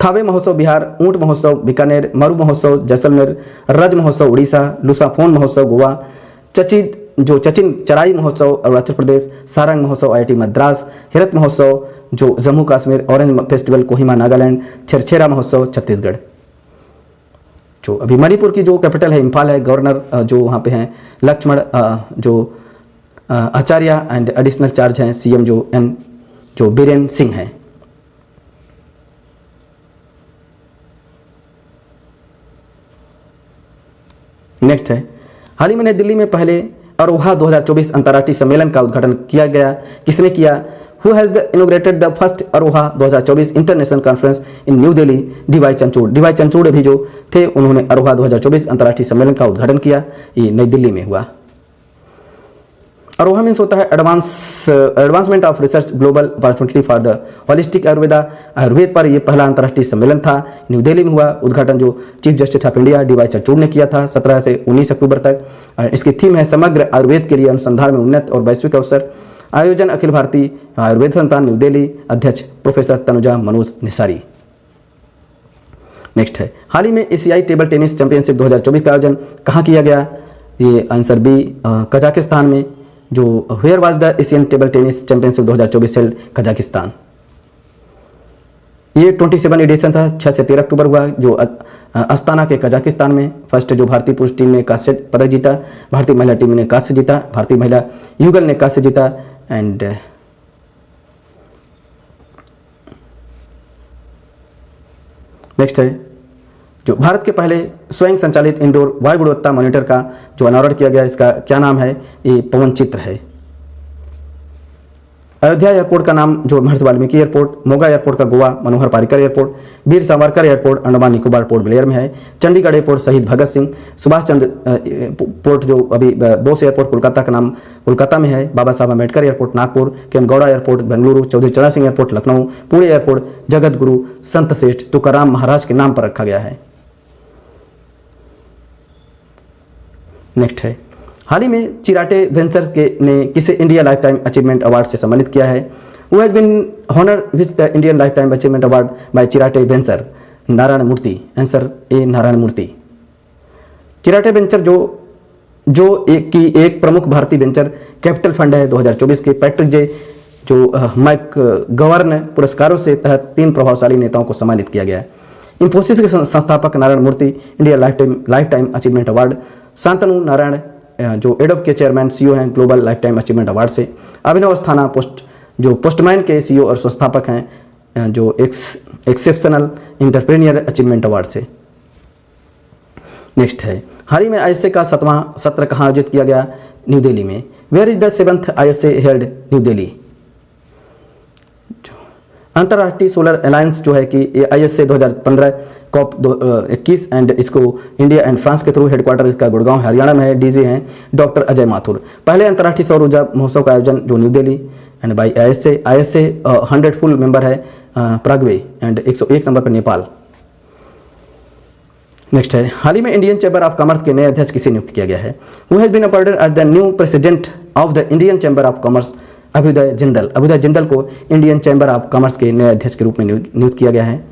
थावे महोत्सव बिहार। ऊंट महोत्सव बीकानेर। मरु महोत्सव जैसलमेर। रज महोत्सव उड़ीसा। लुसाफोन महोत्सव गोवा। चचिन चराई महोत्सव अरुणाचल प्रदेश। सारंग महोत्सव IIT मद्रास। हेरत महोत्सव जो जम्मू कश्मीर। Orange festival Kohima Nagaland. छेरछेरा महोत्सव छत्तीसगढ़। जो अभी मणिपुर की जो कैपिटल है इम्फाल है। गवर्नर जो वहाँ पे हैं लक्ष्मण जो आचार्य एंड एडिशनल चार्ज हैं CM जो बीरेन सिंह हैं। नेक्स्ट है, हाल ही में नई दिल्ली में पहले अरोहा 2024 अंतर्राष्ट्रीय सम्मेलन का उद्घाटन किया गया। किसने किया? Who has inaugurated the first अरोहा 2024 international conference in new Delhi? DY चंचूड़। DY चंचूड़ भी जो थे उन्होंने अरोहा 2024 अंतर्राष्ट्रीय सम्मेलन का उद्घाटन किया। ये नई दिल्ली में हुआ। अरोहा मीन्स होता है advancement of research global opportunity for the holistic Ayurveda. Ayurveda पर यह पहला अंतर्राष्ट्रीय सम्मेलन था, न्यू दिल्ली में हुआ। उद्घाटन जो chief justice of India DY चंचूड़ ने किया था 17 से 19 अक्टूबर तक। इसकी थीम है समग्र आयुर्वेद के लिए अनुसंधान में उन्नत और वैश्विक अवसर। आयोजन अखिल भारतीय आयुर्वेद संस्थान न्यू दिल्ली। अध्यक्ष प्रोफेसर तनुजा मनोज निसारी। नेक्स्ट है, हाल ही में एशियाई टेबल टेनिस चैंपियनशिप 2024 का आयोजन कहाँ किया गया? ये आंसर बी कजाकिस्तान में। जो where was the Asian table tennis championship 2024 held? Kazakhstan. ये 27 एडिशन था, 6 से 13 अक्टूबर हुआ जो अस्ताना के कजाकिस्तान में। फर्स्ट जो भारतीय पुरुष टीम ने कांस्य पदक जीता, भारतीय महिला टीम ने कांस्य जीता, भारतीय महिला युगल ने कांस्य जीता। एंड नेक्स्ट है, जो भारत के पहले स्वयं संचालित इंडोर वायु गुणवत्ता मॉनिटर का जो अनावरण किया गया, इसका क्या नाम है? ये पवन चित्र है। अयोध्या एयरपोर्ट का नाम जो महर्षि वाल्मीकि एयरपोर्ट, मोगा एयरपोर्ट का गोवा मनोहर पारिकर एयरपोर्ट, वीर सावरकर एयरपोर्ट अंडमान निकोबार पोर्ट ब्लेयर में है, चंडीगढ़ एयरपोर्ट शहीद भगत सिंह, सुभाष चंद्र पोर्ट जो अभी बोस एयरपोर्ट कोलकाता का नाम कोलकाता में है, बाबा साहब अम्बेडकर एयरपोर्ट नागपुर, केमगौड़ा एयरपोर्ट बेंगलुरु, चौधरी चरण सिंह एयरपोर्ट लखनऊ, पुणे एयरपोर्ट जगत गुरु संत श्रेष्ठ तुकाराम महाराज के नाम पर रखा गया है। नेक्स्ट है, हाल ही में चिराटे वेंचर्स के ने किसे India lifetime achievement award से सम्मानित किया है? Who has been honour with the Indian lifetime achievement award by Chirate venture? Narayana Murthy. Answer A Narayana Murthy. Chirate venture जो एक प्रमुख भारतीय वेंचर कैपिटल फंड है 2024 के पैट्रिक जे जो मैक गवर्न पुरस्कारों से तहत 3 प्रभावशाली नेताओं को सम्मानित किया गया है। इंफोसिस के संस्थापक Narayana Murthy India lifetime achievement award, Shantanu Narayen जो एडोब के चेयरमैन सीईओ हैं global lifetime achievement award से, अभिनव अस्थाना पोस्टमैन के सीईओ और संस्थापक हैं जो एक्सेप्शनल इंटरप्रेन्योर अचीवमेंट अवार्ड से। नेक्स्ट है, हाल ही में आईएसए का 7वां सत्र कहाँ आयोजित किया गया? न्यू दिल्ली में। Where is the 7th ISA held? New Delhi. अंतर्राष्ट्रीय सोलर अलायंस जो है कि आईएसए 2015 COP 21 एंड इसको इंडिया एंड फ्रांस के थ्रू हेडक्वार्टर इसका गुड़गांव हरियाणा में है। डीजी हैं डॉक्टर अजय माथुर। पहले अंतर्राष्ट्रीय सौर ऊर्जा महोत्सव का आयोजन जो new Delhi and by ISA 100 full member है प्रागवे एंड 101 नंबर पर नेपाल। नेक्स्ट है, हाल ही में इंडियन चैम्बर ऑफ कॉमर्स के नए अध्यक्ष किसे नियुक्त किया गया है? Who has been appointed as the new president of the Indian chamber of commerce? Abhyuday Jindal. Abhyuday Jindal को इंडियन चैम्बर ऑफ कॉमर्स के नए अध्यक्ष के रूप में नियुक्त किया गया है।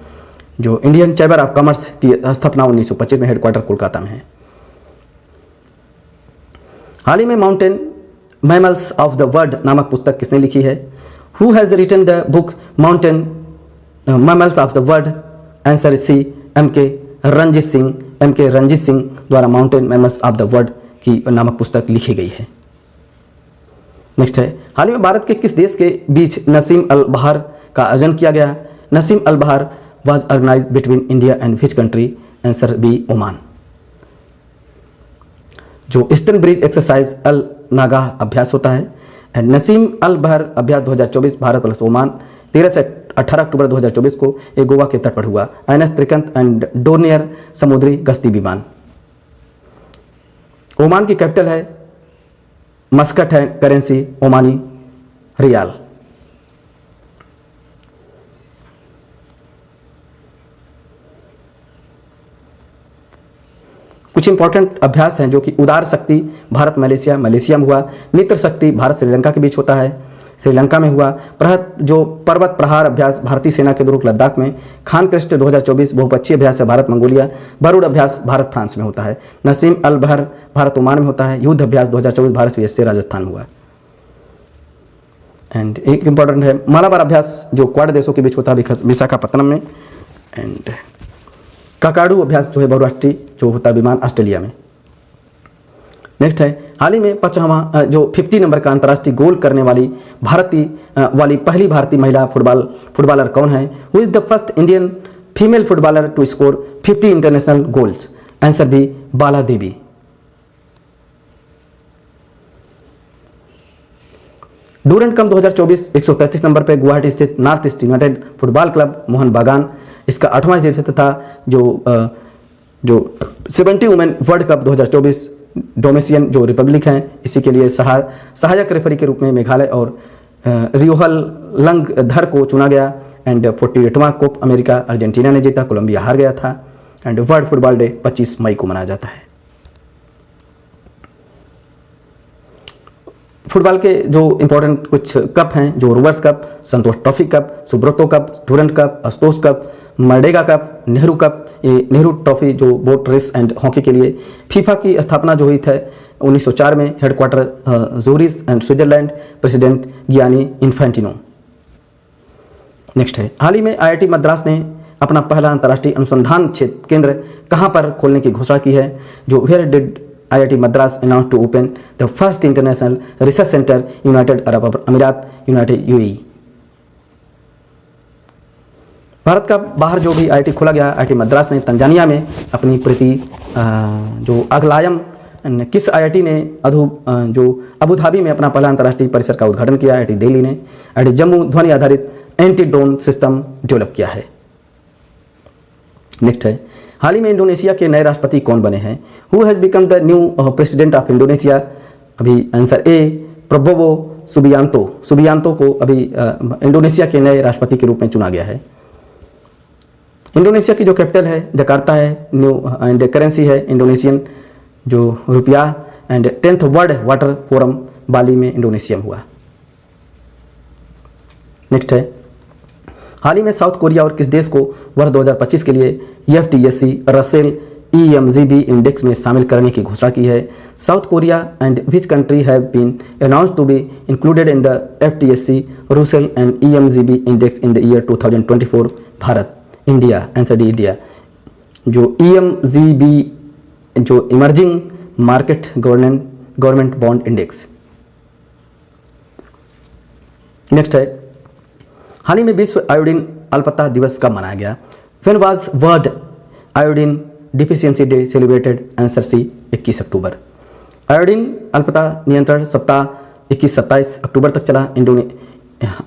जो इंडियन चैम्बर ऑफ कॉमर्स की स्थापना 1925 में हेडक्वार्टर कोलकाता में है। हाल ही में mountain mammals of the world नामक पुस्तक किसने लिखी है? Who has written the book mountain mammals of the world? Answer C M K. Ranjit Singh. M K. Ranjit Singh द्वारा mountain mammals of the world की नामक पुस्तक लिखी गई है। नेक्स्ट है, हाल ही में भारत के किस देश के बीच नसीम अल बहार का आयोजन किया गया? नसीम अल बहार was organized between India and which country? Answer B Oman. जो ईस्टर्न ब्रिज एक्सरसाइज अल नागाह अभ्यास होता है एंड नसीम अल बहर अभ्यास 2024 भारत प्लस ओमान 13 से 18 अक्टूबर 2024 को एक गोवा के तट पर हुआ। INS त्रिकंत एंड डोर्नियर समुद्री गश्ती विमान। ओमान की कैपिटल है मस्कट है, करेंसी ओमानी रियाल। कुछ इंपॉर्टेंट अभ्यास हैं जो कि उदार शक्ति भारत मलेशिया में हुआ, मित्र शक्ति भारत श्रीलंका के बीच होता है, श्रीलंका में हुआ। जो पर्वत प्रहार अभ्यास भारतीय सेना के दुर्ग लद्दाख में। खान कृष्ट 2024 बहुपक्षीय अभ्यास है भारत मंगोलिया। बरूड अभ्यास भारत फ्रांस में होता है। नसीम अल बहर भारत ओमान में होता है। युद्ध अभ्यास 2024 भारत यूएसए राजस्थान में हुआ। एंड एक इंपॉर्टेंट है मालाबार अभ्यास जो क्वाड देशों के बीच होता है विशाखापत्तनम में। एंड काकाडू अभ्यास जो है बहुराष्ट्रीय जो होता है विमान ऑस्ट्रेलिया में। नेक्स्ट है, हाल ही में 50वां जो 50 नंबर का अंतर्राष्ट्रीय गोल करने वाली पहली भारतीय महिला फुटबॉलर कौन है? Who is the first Indian female footballer to score 50 international goals? Answer B Bala Devi. Durand cup 2024 133 number पर गुवाहाटी स्थित north east united football club Mohun Bagan इसका 8वां एडिशन था। जो 70 वुमेन वर्ल्ड कप 2024 डोमेसियन जो रिपब्लिक हैं इसी के लिए सहायक रेफरी के रूप में मेघालय और रियोहल लंगधर को चुना गया। एंड 48वां कोप अमेरिका अर्जेंटीना ने जीता, कोलंबिया हार गया था। एंड वर्ल्ड फुटबॉल डे 25 मई को मनाया जाता है। फुटबॉल के जो इंपॉर्टेंट कुछ कप हैं जो Rovers cup, Santosh trophy cup, Subroto cup, Durand cup, Ashutosh cup, Merdeka cup, Nehru cup, ये नेहरू ट्रॉफी जो बोट रेस एंड हॉकी के लिए। फीफा की स्थापना जो हुई थी 1904 में, headquarter Zurich and Switzerland, president Gianni Infantino. Next है, हाल ही में आईआईटी मद्रास ने अपना पहला अंतर्राष्ट्रीय अनुसंधान क्षेत्र केंद्र कहाँ पर खोलने की घोषणा की है? जो where did IIT Madras announced to open the first international research center United Arab Emirates, United UAE। Bharat का बाहर जो भी IIT खोला गया IIT मद्रास ने तंजानिया में अपनी जो अगलायम किस IIT ने जो अबू धाबी में अपना पहला अंतर्राष्ट्रीय परिसर का उद्घाटन किया? IIT दिल्ली ने। IIT जम्मू ध्वनि आधारित एंटी ड्रोन सिस्टम डेवलप किया है। नेक्स्ट है, हाल ही में इंडोनेशिया के नए राष्ट्रपति कौन बने हैं? Who has become the new president of Indonesia? अभी आंसर ए, प्रबोवो सुबियांतो को अभी इंडोनेशिया के नए राष्ट्रपति के रूप में चुना गया है। इंडोनेशिया की जो कैपिटल है जकार्ता है, न्यू एंड करेंसी है इंडोनेशियन जो रुपया, and 10th world water forum Bali में इंडोनेशिया में हुआ। नेक्स्ट है, हाल ही में साउथ कोरिया और किस देश को वर्ष 2025 के लिए FTSE रसेल EMZB इंडेक्स में शामिल करने की घोषणा की है? South Korea and which country have been announced to be included in the FTSE Russell and EMZB index in the year 2024? Bharat, India, answer D India. जो EMZB जो emerging market government bond index. Next है, हाल ही में विश्व iodine अल्पता दिवस कब मनाया गया? When was world iodine deficiency day celebrated? Answer C, 21 October. Iodine अल्पता नियंत्रण सप्ताह 21-27 अक्टूबर तक चला।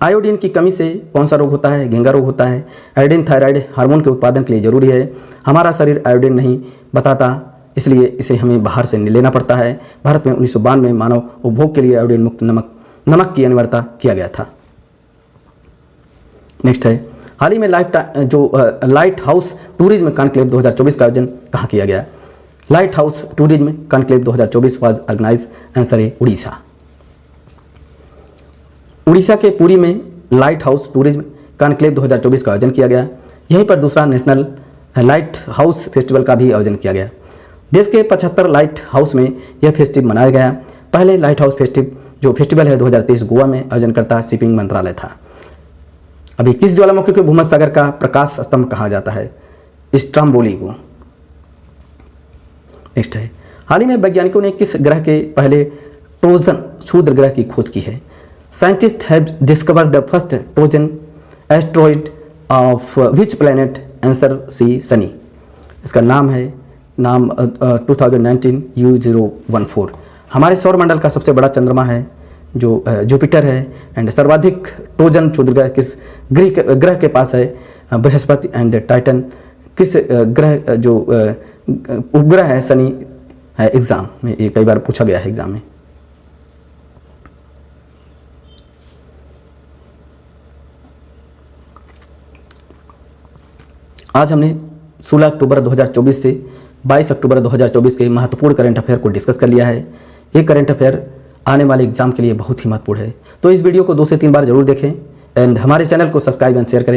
आयोडीन की कमी से कौन सा रोग होता है? घेंगा रोग होता है। आयोडीन थायराइड हार्मोन के उत्पादन के लिए जरूरी है। हमारा शरीर आयोडीन नहीं बताता, इसलिए इसे हमें बाहर से लेना पड़ता है। भारत में 1992 में मानव उपभोग के लिए आयोडीन मुक्त नमक की अनिवार्यता किया गया था। नेक्स्ट है, हाल ही में लाइट हाउस टूरिज्म कॉन्क्लेव 2024 का आयोजन कहाँ किया गया? Lighthouse tourism conclave 2024 was organise, answer है उड़ीसा। उड़ीसा के पुरी में लाइट हाउस टूरिज्म कॉन्क्लेव 2024 का आयोजन किया गया। यहीं पर दूसरा नेशनल लाइट हाउस फेस्टिवल का भी आयोजन किया गया। देश के 75 लाइट हाउस में यह फेस्टिवल मनाया गया। पहले लाइट हाउस फेस्टिवल है 2023 गोवा में, आयोजनकर्ता शिपिंग मंत्रालय था। अभी किस ज्वालामुखी को भूमध्य सागर का प्रकाश स्तंभ कहा जाता है? स्ट्रोम्बोली को। नेक्स्ट है, हाल ही में वैज्ञानिकों ने किस ग्रह के पहले ट्रोजन क्षुद्र ग्रह की खोज की है? Scientist have discovered the first Trojan asteroid of which planet? Answer C, Shani. इसका नाम 2019 U014। हमारे सौरमंडल का सबसे बड़ा चंद्रमा है जो जुपिटर है, एंड सर्वाधिक ट्रोजन क्षुद्र ग्रह किस ग्रह के पास है? Brihaspati and Titan. किस ग्रह जो उपग्रह है शनि है? एग्जाम में ये कई बार पूछा गया है एग्जाम में। आज हमने 16 अक्टूबर 2024 से 22 अक्टूबर 2024 के महत्वपूर्ण करंट अफेयर को डिस्कस कर लिया है। ये करंट अफेयर आने वाले एग्जाम के लिए बहुत ही महत्वपूर्ण है, तो इस वीडियो को 2 से 3 बार जरूर देखें एंड हमारे चैनल को सब्सक्राइब एंड शेयर करें।